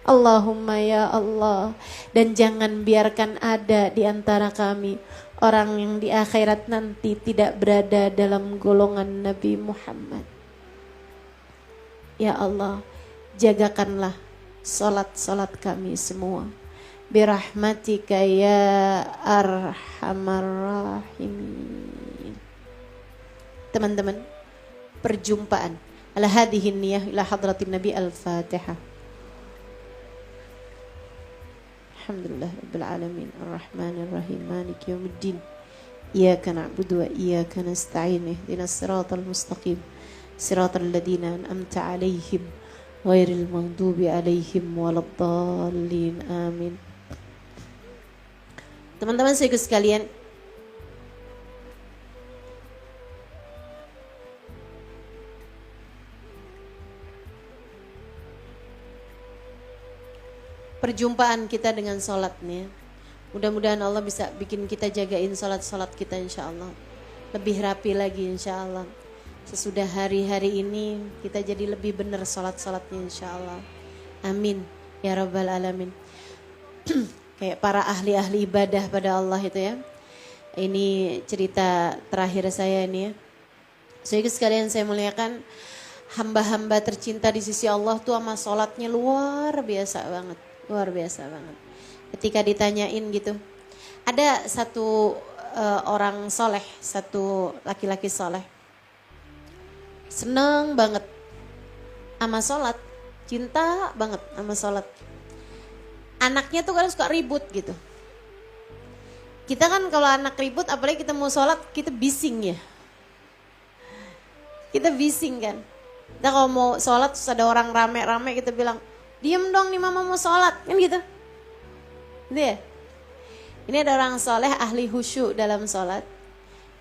Allahumma ya Allah. Dan jangan biarkan ada di antara kami orang yang di akhirat nanti tidak berada dalam golongan Nabi Muhammad. Ya Allah, jagakanlah salat-salat kami semua. Birahmatika ya arhamar rahimin. Teman-teman, perjumpaan ala hadhihi niyah ila hadratin Nabi al-Fatihah. Alhamdulillah rabbil alamin arrahmanir rahim maliki yaumiddin. Iyyaka na'budu wa iyyaka nasta'in ihdinas siratal mustaqim siratal ladzina an'amta 'alaihim ghairil maghdubi 'alaihim waladdallin amin. Teman-teman saya sekalian, perjumpaan kita dengan sholat nih, mudah-mudahan Allah bisa bikin kita jagain sholat-sholat kita insya Allah. Lebih rapi lagi insya Allah. Sesudah hari-hari ini kita jadi lebih benar sholat-sholatnya insya Allah. Amin ya rabbal alamin. Kayak para ahli-ahli ibadah pada Allah itu ya. Ini cerita terakhir saya ini ya. Jadi sekalian saya muliakan, hamba-hamba tercinta di sisi Allah tuh sama sholatnya luar biasa banget. Luar biasa banget. Ketika ditanyain gitu, ada satu orang soleh, satu laki-laki soleh, seneng banget sama sholat, cinta banget sama sholat. Anaknya tuh kadang suka ribut gitu. Kita kan kalau anak ribut, apalagi kita mau sholat, kita bising ya. Kita bising kan. Kita kalau mau sholat terus ada orang rame-rame, kita bilang, diem dong nih mama mau sholat, kan gitu. Gitu ya. Ini ada orang soleh ahli khusyuk dalam sholat.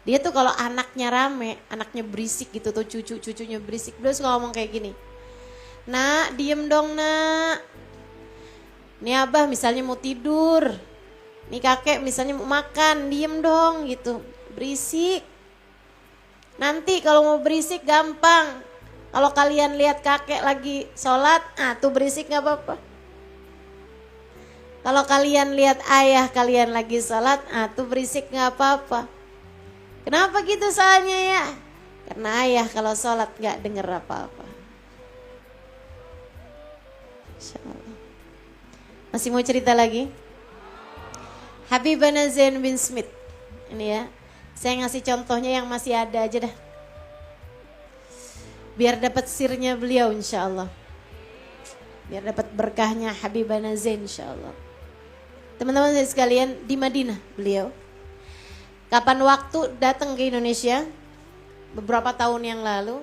Dia tuh kalau anaknya rame, anaknya berisik gitu tuh, cucunya berisik, beliau suka ngomong kayak gini. Nak, diem dong nak. Nih abah misalnya mau tidur. Nih kakek misalnya mau makan, diem dong gitu. Berisik. Nanti kalau mau berisik gampang. Kalau kalian lihat kakek lagi sholat, tuh berisik gak apa-apa. Kalau kalian lihat ayah kalian lagi sholat, tuh berisik gak apa-apa. Kenapa gitu soalnya ya? Karena ayah kalau sholat gak denger apa-apa. Insyaallah. Masih mau cerita lagi? Habibana Zain bin Smith. Ini ya, saya ngasih contohnya yang masih ada aja dah. Biar dapat sirnya beliau insyaallah. Biar dapat berkahnya Habibana Zain insyaallah. Teman-teman saya sekalian, di Madinah beliau. Kapan waktu datang ke Indonesia? Beberapa tahun yang lalu.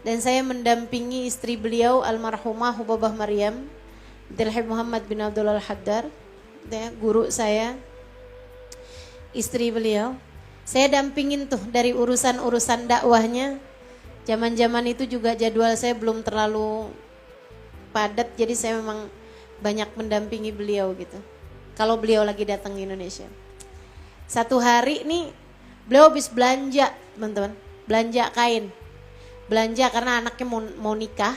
Dan saya mendampingi istri beliau almarhumah Hubabah Maryam binti Habib Muhammad bin Abdul Al-Haddar, guru saya, istri beliau. Saya dampingin tuh dari urusan-urusan dakwahnya. Zaman-zaman itu juga jadwal saya belum terlalu padat, jadi saya memang banyak mendampingi beliau gitu. Kalau beliau lagi datang ke Indonesia. Satu hari nih beliau habis belanja teman-teman, belanja kain. Belanja karena anaknya mau nikah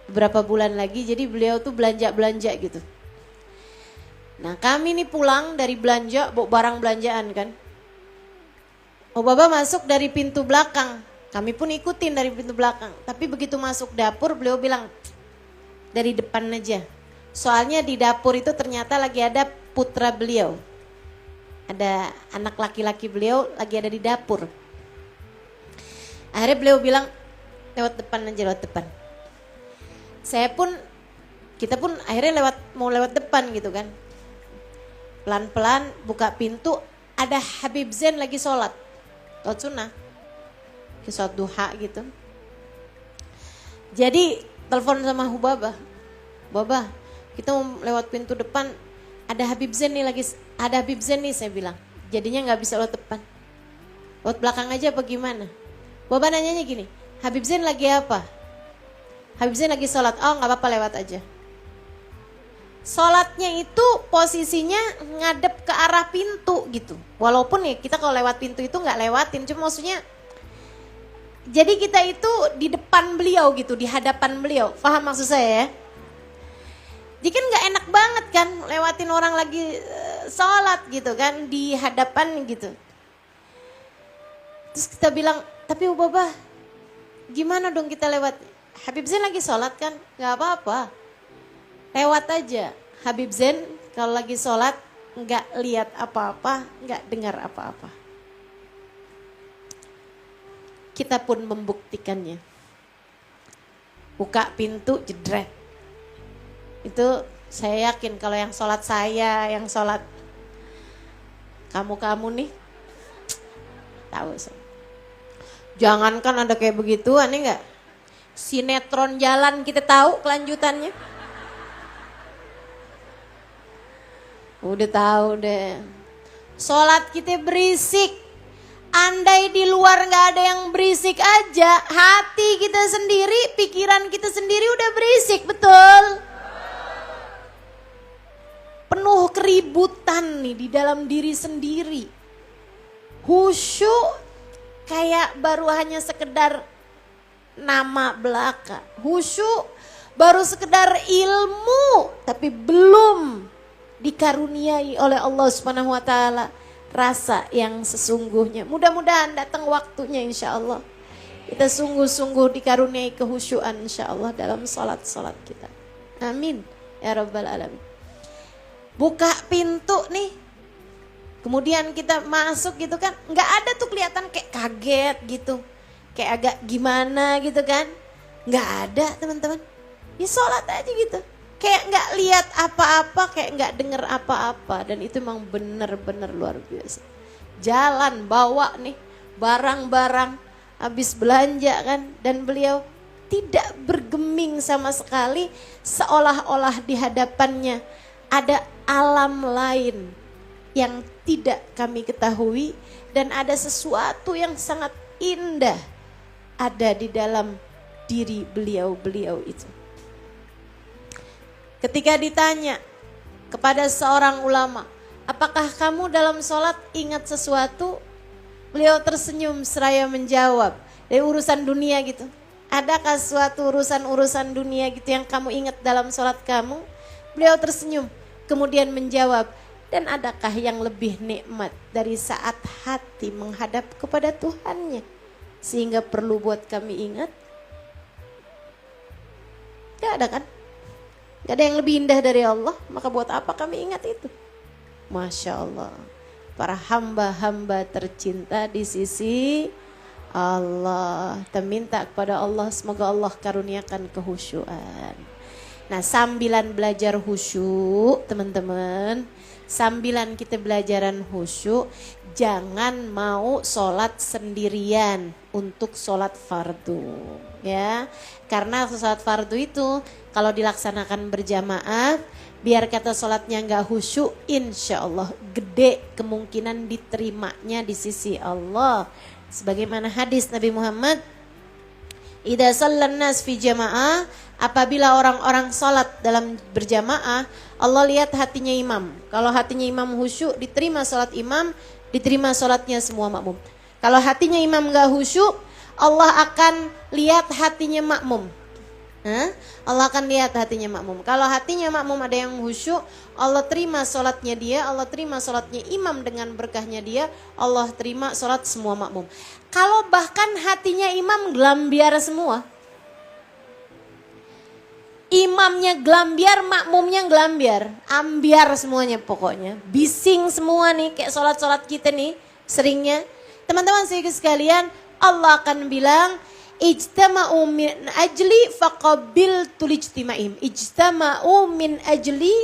beberapa bulan lagi, jadi beliau tuh belanja gitu. Nah kami nih pulang dari belanja, bawa barang belanjaan kan. Baba masuk dari pintu belakang, kami pun ikutin dari pintu belakang. Tapi begitu masuk dapur beliau bilang, dari depan aja. Soalnya di dapur itu ternyata lagi ada putra beliau. Ada anak laki-laki beliau lagi ada di dapur. Akhirnya beliau bilang, lewat depan aja, lewat depan. Kita pun akhirnya mau lewat depan gitu kan. Pelan-pelan buka pintu, ada Habib Zain lagi sholat. Sholat sunnah. Sholat duha gitu. Jadi telepon sama Hubabah. Babah, kita mau lewat pintu depan, ada Habib Zain nih lagi, ada Habib Zain nih saya bilang. Jadinya gak bisa lewat depan. Lewat belakang aja apa gimana? Babah nanyanya gini, Habib Zain lagi apa? Habib Zain lagi sholat. Oh gak apa-apa, lewat aja. Sholatnya itu posisinya ngadep ke arah pintu gitu. Walaupun ya kita kalau lewat pintu itu gak lewatin. Cuma maksudnya, jadi kita itu di depan beliau gitu, di hadapan beliau. Paham maksud saya ya? Jadi kan gak enak banget kan lewatin orang lagi sholat gitu kan, di hadapan gitu. Terus kita bilang, tapi Babah gimana dong kita lewat? Habib Zain lagi sholat kan, gak apa-apa. Lewat aja. Habib Zain kalau lagi sholat gak lihat apa-apa, gak dengar apa-apa. Kita pun membuktikannya. Buka pintu jedret. Itu saya yakin kalau yang sholat saya, yang sholat kamu nih, tahu saya. Jangankan ada kayak begitu, aneh nggak? Sinetron jalan kita tahu kelanjutannya. Udah tahu deh. Sholat kita berisik. Andai di luar nggak ada yang berisik aja, hati kita sendiri, pikiran kita sendiri udah berisik, betul? Penuh keributan nih di dalam diri sendiri. Khusyuk kayak baru hanya sekedar nama belaka. Khusyuk baru sekedar ilmu tapi belum dikaruniai oleh Allah Subhanahu wa taala rasa yang sesungguhnya. Mudah-mudahan datang waktunya insyaallah. Kita sungguh-sungguh dikaruniai kehusyuan insyaallah dalam salat-salat kita. Amin ya rabbal alamin. Buka pintu nih, kemudian kita masuk gitu kan, nggak ada tuh kelihatan kayak kaget gitu, kayak agak gimana gitu kan, nggak ada teman-teman. Ya sholat aja gitu, kayak nggak lihat apa-apa, kayak nggak dengar apa-apa, dan itu memang benar-benar luar biasa. Jalan bawa nih barang-barang, habis belanja kan, dan beliau tidak bergeming sama sekali, seolah-olah di hadapannya ada alam lain, yang tidak kami ketahui, dan ada sesuatu yang sangat indah ada di dalam diri beliau-beliau itu. Ketika ditanya kepada seorang ulama, apakah kamu dalam sholat ingat sesuatu? Beliau tersenyum seraya menjawab, dari urusan dunia gitu. Adakah suatu urusan dunia gitu yang kamu ingat dalam sholat kamu? Beliau tersenyum, kemudian menjawab, dan adakah yang lebih nikmat dari saat hati menghadap kepada Tuhannya, sehingga perlu buat kami ingat? Gak ada kan? Gak ada yang lebih indah dari Allah, maka buat apa kami ingat itu? Masya Allah, para hamba-hamba tercinta di sisi Allah. Kita minta kepada Allah, semoga Allah karuniakan kehusyuan. Nah, sambilan belajar khusyuk teman-teman, sambilan kita belajaran khusyuk, jangan mau sholat sendirian untuk sholat fardu, ya. Karena sholat fardu itu kalau dilaksanakan berjamaah, biar kata sholatnya nggak khusyuk, insya Allah gede kemungkinan diterimanya di sisi Allah. Sebagaimana hadis Nabi Muhammad, idza shallan nas fi jamaah, apabila orang-orang salat dalam berjamaah, Allah lihat hatinya imam. Kalau hatinya imam khusyuk, diterima salat imam, diterima salatnya semua makmum. Kalau hatinya imam enggak khusyuk, Allah akan lihat hatinya makmum. Allah akan lihat hatinya makmum. Kalau hatinya makmum ada yang khusyuk, Allah terima sholatnya dia, Allah terima sholatnya imam dengan berkahnya dia, Allah terima sholat semua makmum. Kalau bahkan hatinya imam gelambiar semua, imamnya gelambiar, makmumnya gelambiar, ambiar semuanya pokoknya, bising semua nih, kayak sholat-sholat kita nih seringnya. Teman-teman sekalian, Allah akan bilang, ijtama'u min ajli faqabiltul ijtima'im. Ijtama'u min ajli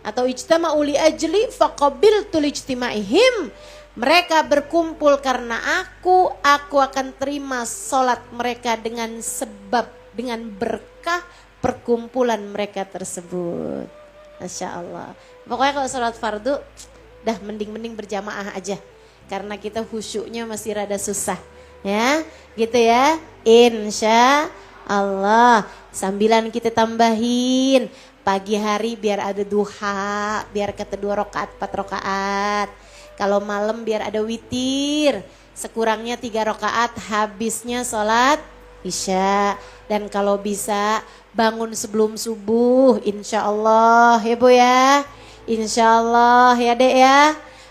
atau ijtama'u li ajli faqabiltul ijtima'ihim. Mereka berkumpul karena aku akan terima sholat mereka dengan sebab, dengan berkah perkumpulan mereka tersebut. Masya Allah. Pokoknya kalau sholat fardu, dah mending berjamaah aja. Karena kita khusyuknya masih rada susah. Ya, gitu ya. Insya Allah. Sambilan kita tambahin pagi hari biar ada duha, biar kata 2 rakaat 4 rakaat. Kalau malam biar ada witir, sekurangnya 3 rakaat, habisnya sholat isya. Dan kalau bisa bangun sebelum subuh, insya Allah ya Bu ya. Insya Allah ya Dek ya.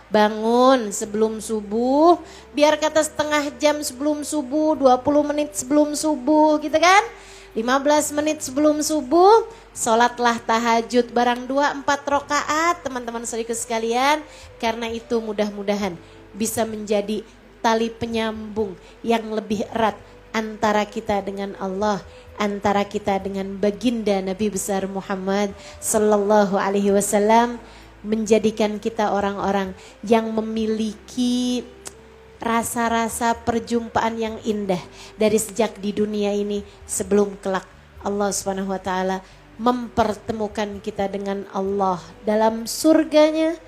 Bangun sebelum subuh, biar kata setengah jam sebelum subuh, 20 menit sebelum subuh gitu kan, 15 menit sebelum subuh, sholatlah tahajud barang 2-4 rakaat teman-teman saudaraku sekalian. Karena itu mudah-mudahan bisa menjadi tali penyambung yang lebih erat antara kita dengan Allah, antara kita dengan baginda Nabi besar Muhammad sallallahu alaihi wasallam, menjadikan kita orang-orang yang memiliki rasa-rasa perjumpaan yang indah dari sejak di dunia ini sebelum kelak Allah Subhanahu wa taala mempertemukan kita dengan Allah dalam surganya,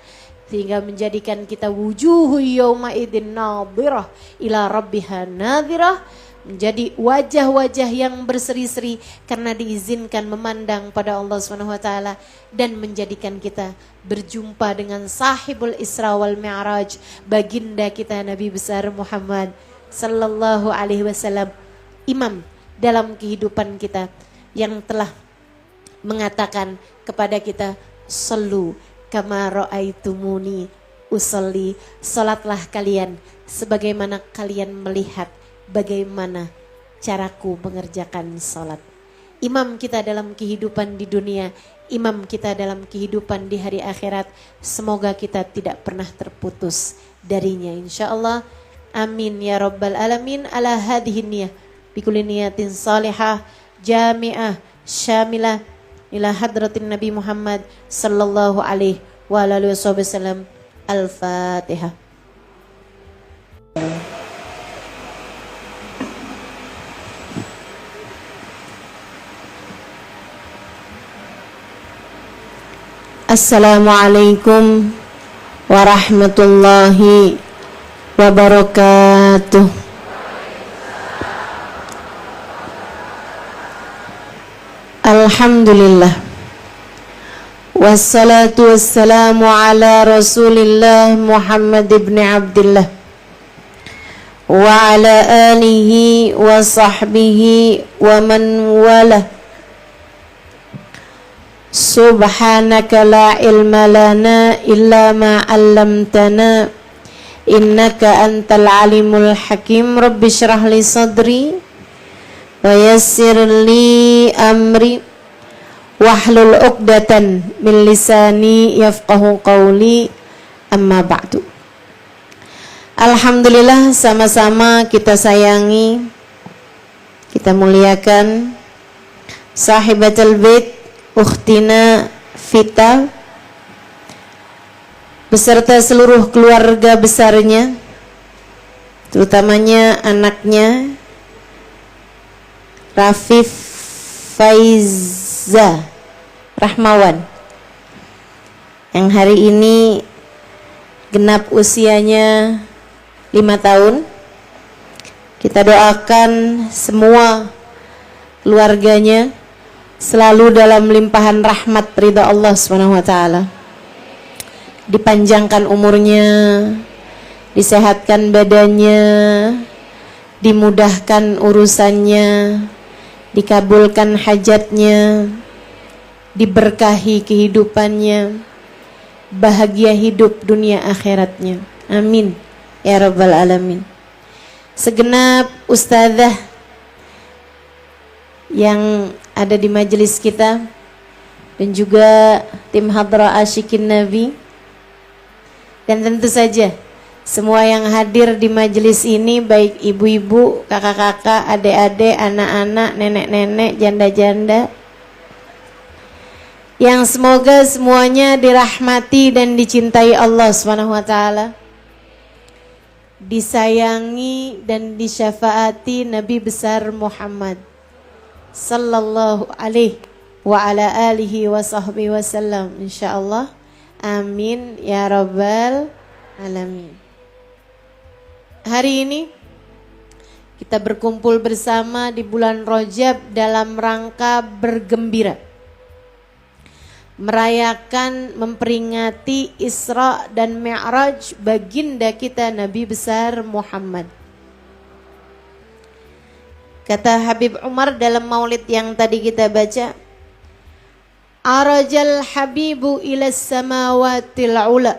sehingga menjadikan kita wujuhu yauma idzin nadhirah ila rabbiha nadhirah, menjadi wajah-wajah yang berseri-seri karena diizinkan memandang pada Allah Subhanahu wa taala, dan menjadikan kita berjumpa dengan sahibul Isra wal Mi'raj, baginda kita Nabi besar Muhammad sallallahu alaihi wasallam, imam dalam kehidupan kita yang telah mengatakan kepada kita, sallu kama ra'aitumuni usolli, salatlah kalian sebagaimana kalian melihat bagaimana caraku mengerjakan salat. Imam kita dalam kehidupan di dunia, imam kita dalam kehidupan di hari akhirat, semoga kita tidak pernah terputus darinya insyaallah. Amin ya rabbal alamin. Ala hadhihi niyah bikulli niyatin salihah jami'ah syamilah ila hadratin Nabi Muhammad sallallahu alaihi wa alihi wasallam. Al-Fatihah. Assalamualaikum warahmatullahi wabarakatuh. Alhamdulillah, wassalatu wassalamu ala Rasulillah Muhammad ibn Abdullah wa ala alihi wa sahbihi wa man walah. Subhanaka la ilma lana illa ma 'allamtana innaka antal alimul hakim. Rabbi shrah li sadri wa yassir li amri wahlul 'uqdatan min lisani yafqahu qawli. Amma ba'du. Alhamdulillah, sama-sama kita sayangi, kita muliakan sahibatul bait Ukhtina Vita beserta seluruh keluarga besarnya, terutamanya anaknya Rafif Faiza Rahmawan yang hari ini genap usianya 5 tahun. Kita doakan semua keluarganya selalu dalam limpahan rahmat ridha Allah Subhanahu wa taala. Dipanjangkan umurnya, disehatkan badannya, dimudahkan urusannya, dikabulkan hajatnya, diberkahi kehidupannya, bahagia hidup dunia akhiratnya. Amin ya rabbal alamin. Segenap ustadzah yang ada di majelis kita dan juga tim Hadrah Asyikin Nabi, dan tentu saja semua yang hadir di majelis ini, baik ibu-ibu, kakak-kakak, adik-adik, anak-anak, nenek-nenek, janda-janda, yang semoga semuanya dirahmati dan dicintai Allah Subhanahu wa taala, disayangi dan disyafaati Nabi besar Muhammad sallallahu alaihi wa ala alihi wa sahbihi wasallam, insyaallah. Amin ya rabbal alamin. Hari ini kita berkumpul bersama di bulan Rajab dalam rangka bergembira, merayakan, memperingati Isra dan Mi'raj baginda kita Nabi besar Muhammad. Kata Habib Umar dalam maulid yang tadi kita baca, arajal habibu ilas samawatil ula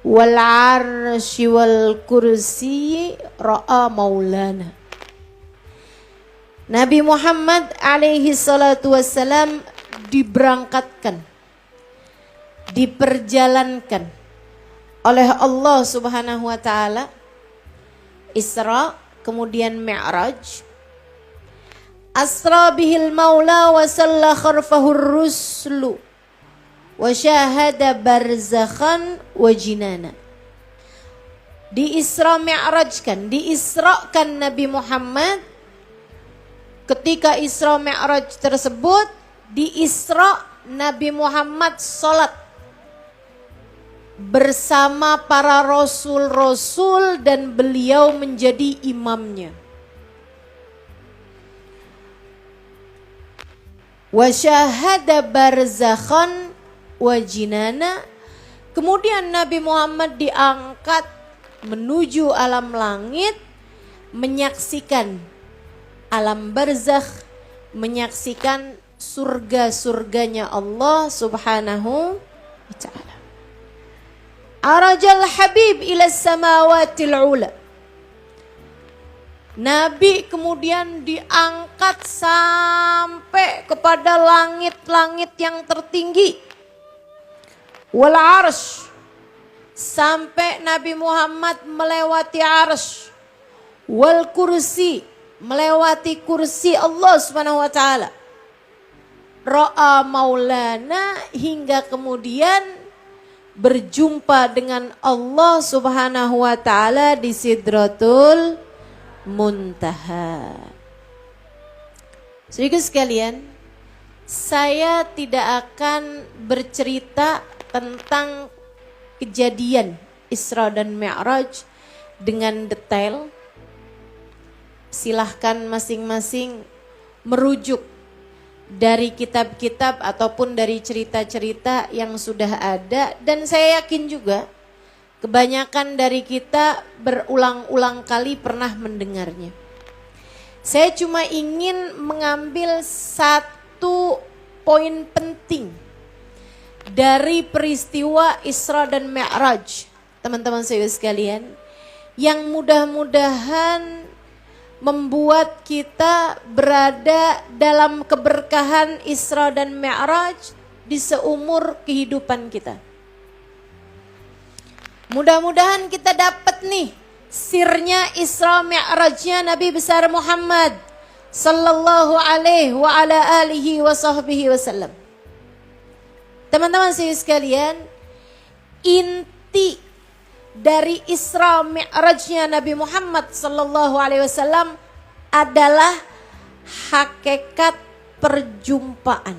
wal arsy wal kursi ra'a maulana. Nabi Muhammad alaihi salatu wassalam diberangkatkan, diperjalankan oleh Allah Subhanahu wa taala, Isra kemudian Mi'raj. Asra bihil maula wa salla kharfahur ruslu wa syahada barzakhan wa jinana. Di Isra Mi'rajkan, diisrakan Nabi Muhammad. Ketika Isra Mi'raj tersebut, di Isra Nabi Muhammad salat bersama para rasul-rasul dan beliau menjadi imamnya. Wa syahada barzakhan wa jinana. Kemudian Nabi Muhammad diangkat menuju alam langit, menyaksikan alam barzakh, menyaksikan surga-surganya Allah Subhanahu wa ta'ala. Arajal habib ila samawatil ula. Nabi kemudian diangkat sampai kepada langit-langit yang tertinggi. Wal arsh, sampai Nabi Muhammad melewati arsh. Wal kursi, melewati kursi Allah Subhanahu wa taala. Ra'a maulana, hingga kemudian berjumpa dengan Allah Subhanahu wa taala di Sidratul Muntaha. Saudara sekalian, saya tidak akan bercerita tentang kejadian Isra dan Mi'raj dengan detail, silahkan masing-masing merujuk dari kitab-kitab ataupun dari cerita-cerita yang sudah ada. Dan saya yakin juga kebanyakan dari kita berulang-ulang kali pernah mendengarnya. Saya cuma ingin mengambil satu poin penting dari peristiwa Isra dan Mi'raj, teman-teman saya sekalian, yang mudah-mudahan membuat kita berada dalam keberkahan Isra dan Mi'raj di seumur kehidupan kita. Mudah-mudahan kita dapat nih sirnya Isra Mi'rajnya Nabi besar Muhammad sallallahu alaihi wa ala alihi wa sahbihi wasallam. Teman-teman saya sekalian, inti dari Isra Mi'rajnya Nabi Muhammad sallallahu alaihi wasallam adalah hakikat perjumpaan.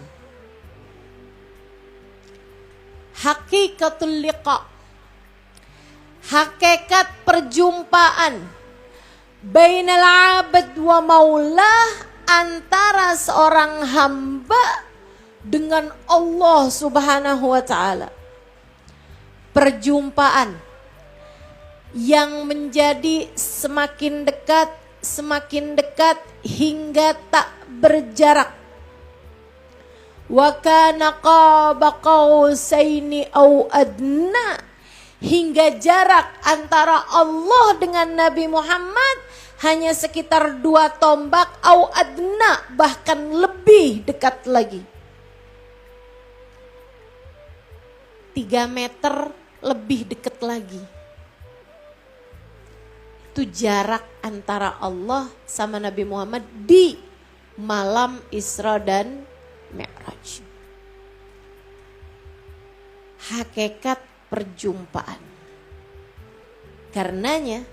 Hakikatul liqa. Hakikat perjumpaan bainal abad wa maulah, antara seorang hamba dengan Allah Subhanahu wa taala. Perjumpaan yang menjadi semakin dekat hingga tak berjarak. Wa kana qaba qausaini au adna, hingga jarak antara Allah dengan Nabi Muhammad hanya sekitar 2 tombak, au adna, bahkan lebih dekat lagi. 3 meter lebih dekat lagi. Itu jarak antara Allah sama Nabi Muhammad di malam Isra dan Mi'raj. Hakikat perjumpaan. Karenanya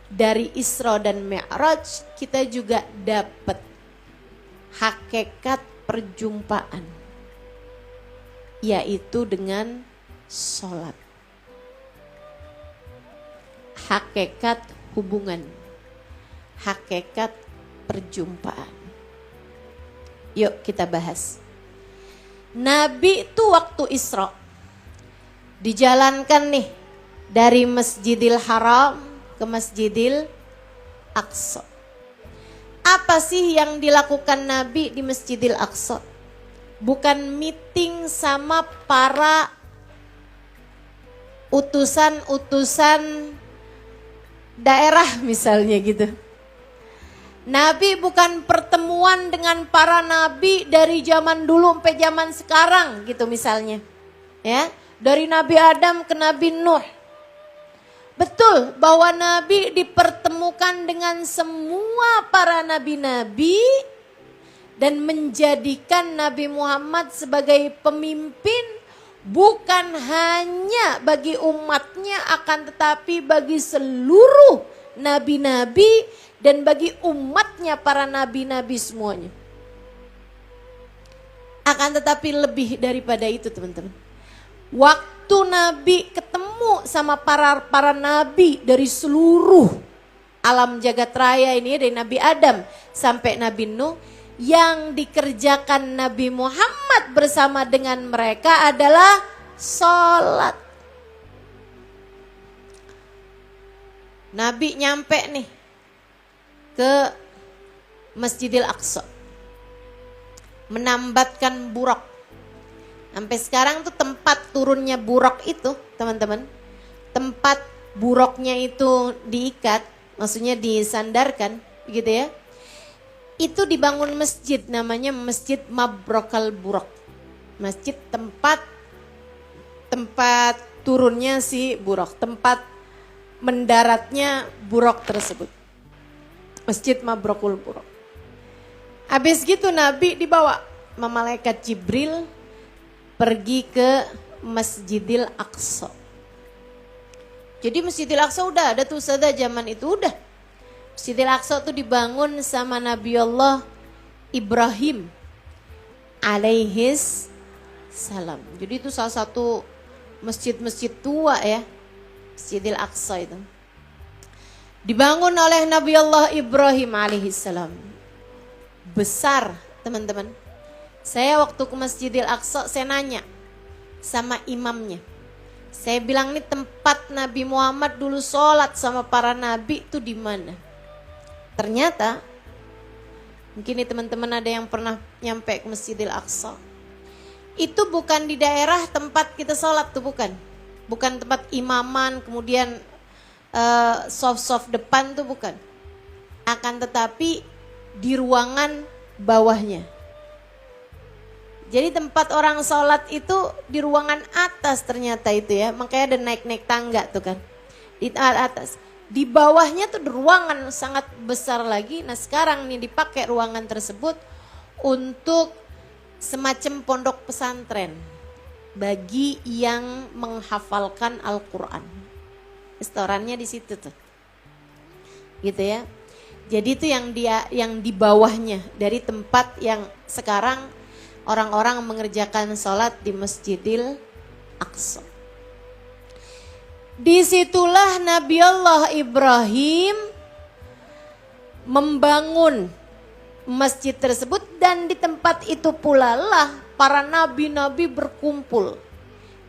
dari Isra dan Mi'raj kita juga dapat hakikat perjumpaan, yaitu dengan sholat. Hakikat hubungan, hakikat perjumpaan. Yuk kita bahas. Nabi itu waktu Isra dijalankan nih dari Masjidil Haram ke Masjidil Aqsa. Apa sih yang dilakukan Nabi di Masjidil Aqsa? Bukan meeting sama para utusan-utusan daerah misalnya gitu. Nabi bukan pertemuan dengan para nabi dari zaman dulu sampai zaman sekarang gitu misalnya. Ya. Dari Nabi Adam ke Nabi Nuh. Betul bahwa Nabi dipertemukan dengan semua para nabi-nabi dan menjadikan Nabi Muhammad sebagai pemimpin bukan hanya bagi umatnya, akan tetapi bagi seluruh nabi-nabi dan bagi umatnya para nabi-nabi semuanya. Akan tetapi lebih daripada itu teman-teman. Waktu Nabi ketemu sama para nabi dari seluruh alam jagat raya ini, dari Nabi Adam sampai Nabi Nuh, yang dikerjakan Nabi Muhammad bersama dengan mereka adalah sholat. Nabi nyampe nih ke Masjidil Aqsa, menambatkan buraq. Sampai sekarang tuh tempat turunnya buraq itu teman-teman, tempat buraqnya itu diikat, maksudnya disandarkan begitu ya, itu dibangun masjid namanya Masjid Mabrokal Buraq. Masjid tempat turunnya si buraq, tempat mendaratnya buraq tersebut. Masjid Mabrokul Buraq. Habis gitu Nabi dibawa sama malaikat Jibril pergi ke Masjidil Aqsa. Jadi Masjidil Aqsa udah ada tuh sada zaman itu udah. Masjidil Aqsa tuh dibangun sama Nabi Allah Ibrahim alaihis salam. Jadi itu salah satu masjid-masjid tua ya, Masjidil Aqsa itu. Dibangun oleh Nabi Allah Ibrahim alaihissalam. Besar teman-teman. Saya waktu ke Masjidil Aqsa saya nanya sama imamnya. Saya bilang ini tempat Nabi Muhammad dulu sholat sama para nabi itu di mana? Ternyata mungkin nih teman-teman ada yang pernah nyampe ke Masjidil Aqsa. Itu bukan di daerah tempat kita sholat tuh, bukan. Bukan tempat imaman kemudian soft-soft depan tuh bukan. Akan tetapi di ruangan bawahnya. Jadi tempat orang sholat itu di ruangan atas ternyata itu ya. Makanya ada naik-naik tangga tuh kan. Di atas. Di bawahnya tuh ruangan sangat besar lagi. Nah sekarang nih dipakai ruangan tersebut untuk semacam pondok pesantren. Bagi yang menghafalkan Al-Quran. Restorannya di situ tuh. Gitu ya. Jadi itu yang di bawahnya. Dari tempat yang sekarang orang-orang mengerjakan sholat di Masjidil Aqsa. Disitulah Nabi Allah Ibrahim membangun masjid tersebut dan di tempat itu pula lah para nabi-nabi berkumpul.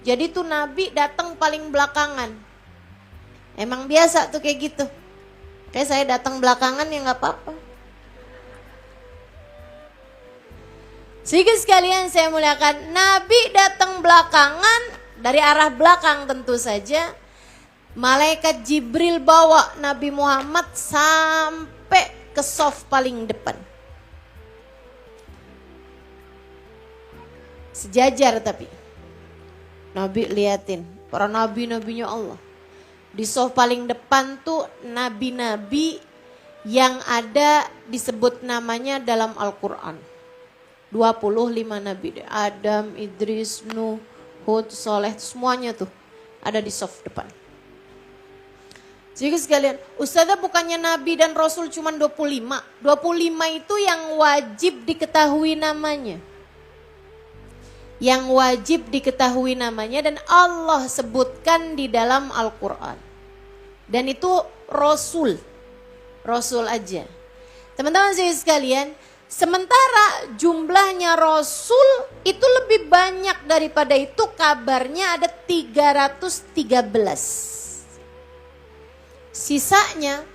Jadi tuh nabi datang paling belakangan. Emang biasa tuh kayak gitu. Kayak saya datang belakangan ya nggak apa-apa. Sehingga sekalian saya muliakan, Nabi datang belakangan, dari arah belakang tentu saja. Malaikat Jibril bawa Nabi Muhammad sampai ke soft paling depan. Sejajar tapi. Nabi liatin, para nabi-nabinya Allah. Di soft paling depan tuh nabi-nabi yang ada disebut namanya dalam Al-Quran. 25 nabi, Adam, Idris, Nuh, Hud, Soleh, semuanya tuh ada di soft depan. Jadi sekalian, Ustazah bukannya nabi dan rasul cuma 25. 25 itu yang wajib diketahui namanya. Yang wajib diketahui namanya dan Allah sebutkan di dalam Al-Quran. Dan itu rasul. Rasul aja. Teman-teman sekalian, sementara jumlahnya Rasul itu lebih banyak daripada itu, kabarnya ada 313. Sisanya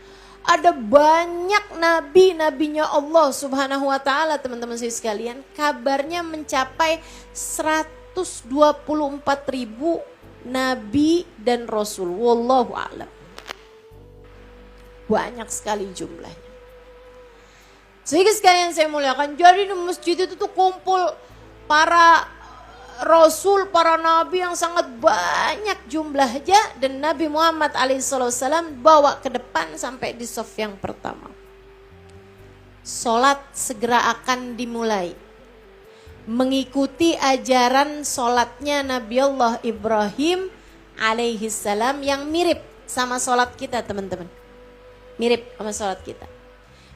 ada banyak nabi-nabinya Allah subhanahu wa ta'ala teman-teman sekalian. Kabarnya mencapai 124.000 nabi dan Rasul. Wallahu a'lam. Banyak sekali jumlahnya. Sehingga sekalian saya muliakan, jadi di masjid itu tuh kumpul para rasul, para nabi yang sangat banyak jumlahnya. Dan Nabi Muhammad alaihissalam bawa ke depan sampai di saf yang pertama. Sholat segera akan dimulai. Mengikuti ajaran sholatnya Nabi Allah Ibrahim alaihissalam yang mirip sama sholat kita teman-teman. Mirip sama sholat kita.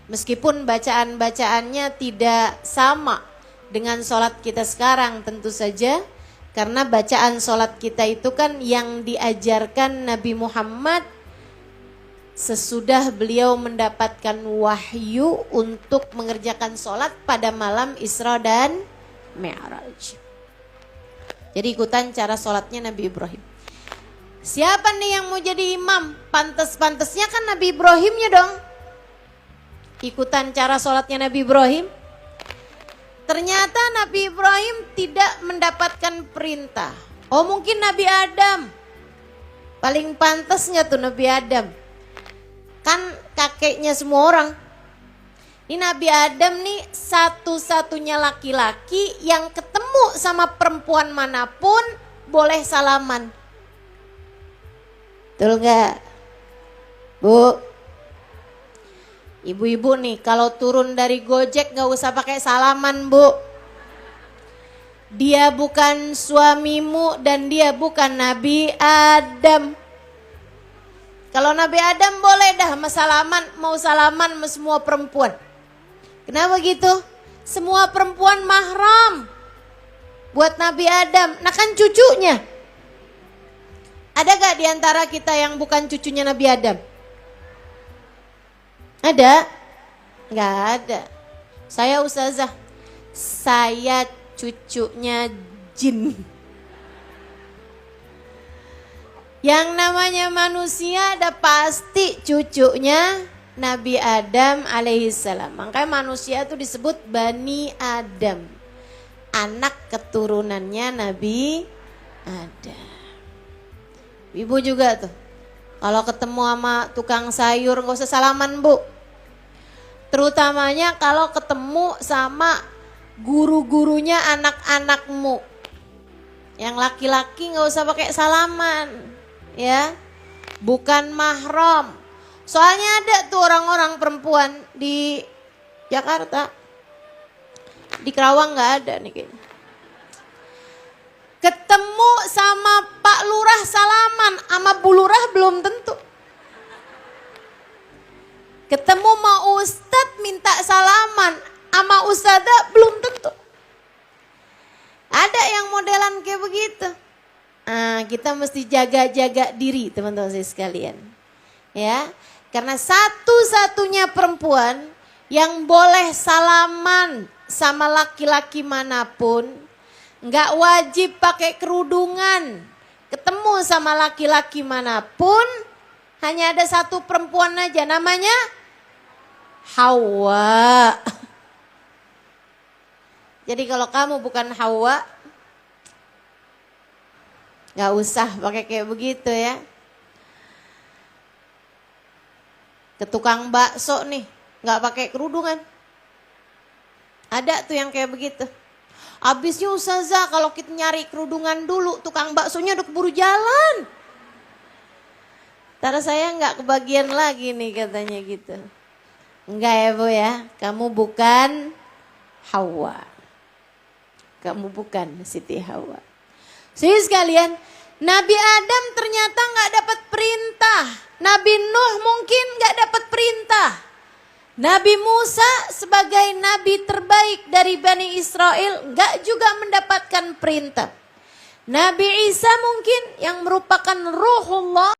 Meskipun bacaan-bacaannya tidak sama dengan sholat kita sekarang tentu saja. Karena bacaan sholat kita itu kan yang diajarkan Nabi Muhammad sesudah beliau mendapatkan wahyu untuk mengerjakan sholat pada malam Isra dan Mi'raj. Jadi ikutan cara sholatnya Nabi Ibrahim. Siapa nih yang mau jadi imam? Pantes-pantesnya kan Nabi Ibrahimnya dong. Ikutan cara sholatnya Nabi Ibrahim. Ternyata Nabi Ibrahim tidak mendapatkan perintah. Oh mungkin Nabi Adam. Paling pantas gak tuh Nabi Adam? Kan kakeknya semua orang. Ini Nabi Adam nih satu-satunya laki-laki yang ketemu sama perempuan manapun boleh salaman. Betul gak? Bu? Ibu-ibu nih kalau turun dari Gojek gak usah pakai salaman bu. Dia bukan suamimu dan dia bukan Nabi Adam. Kalau Nabi Adam boleh dah mau salaman sama semua perempuan. Kenapa gitu? Semua perempuan mahram buat Nabi Adam. Nah kan cucunya. Ada gak di antara kita yang bukan cucunya Nabi Adam? Ada? Gak ada. Saya ustazah, saya cucunya jin. Yang namanya manusia ada pasti cucunya Nabi Adam alaihissalam. Makanya manusia itu disebut Bani Adam, anak keturunannya Nabi Adam. Ibu juga tuh, kalau ketemu sama tukang sayur gak usah salaman bu. Terutamanya kalau ketemu sama guru-gurunya anak-anakmu. Yang laki-laki gak usah pakai salaman, ya. Bukan mahram. Soalnya ada tuh orang-orang perempuan di Jakarta. Di Kerawang gak ada nih kayaknya. Ketemu sama Pak Lurah salaman, sama Bu Lurah belum tentu. Ketemu sama Ustadz minta salaman, sama Ustadzah belum tentu. Ada yang modelan kayak begitu. Nah, kita mesti jaga-jaga diri teman-teman saya sekalian. Ya, karena satu-satunya perempuan yang boleh salaman sama laki-laki manapun, nggak wajib pakai kerudungan. Ketemu sama laki-laki manapun, hanya ada satu perempuan aja, namanya Hawa. Jadi kalau kamu bukan Hawa, nggak usah pakai kayak begitu ya. Ke tukang bakso nih, nggak pakai kerudungan. Ada tuh yang kayak begitu. Abisnya ustazah kalau kita nyari kerudungan dulu, tukang baksonya udah keburu jalan. Ntar saya nggak kebagian lagi nih katanya gitu. Enggak ya bu ya, kamu bukan Hawa. Kamu bukan Siti Hawa. Jadi sekalian, Nabi Adam ternyata nggak dapat perintah. Nabi Nuh mungkin nggak dapat perintah. Nabi Musa sebagai nabi terbaik dari Bani Israel nggak juga mendapatkan perintah. Nabi Isa mungkin yang merupakan Ruhullah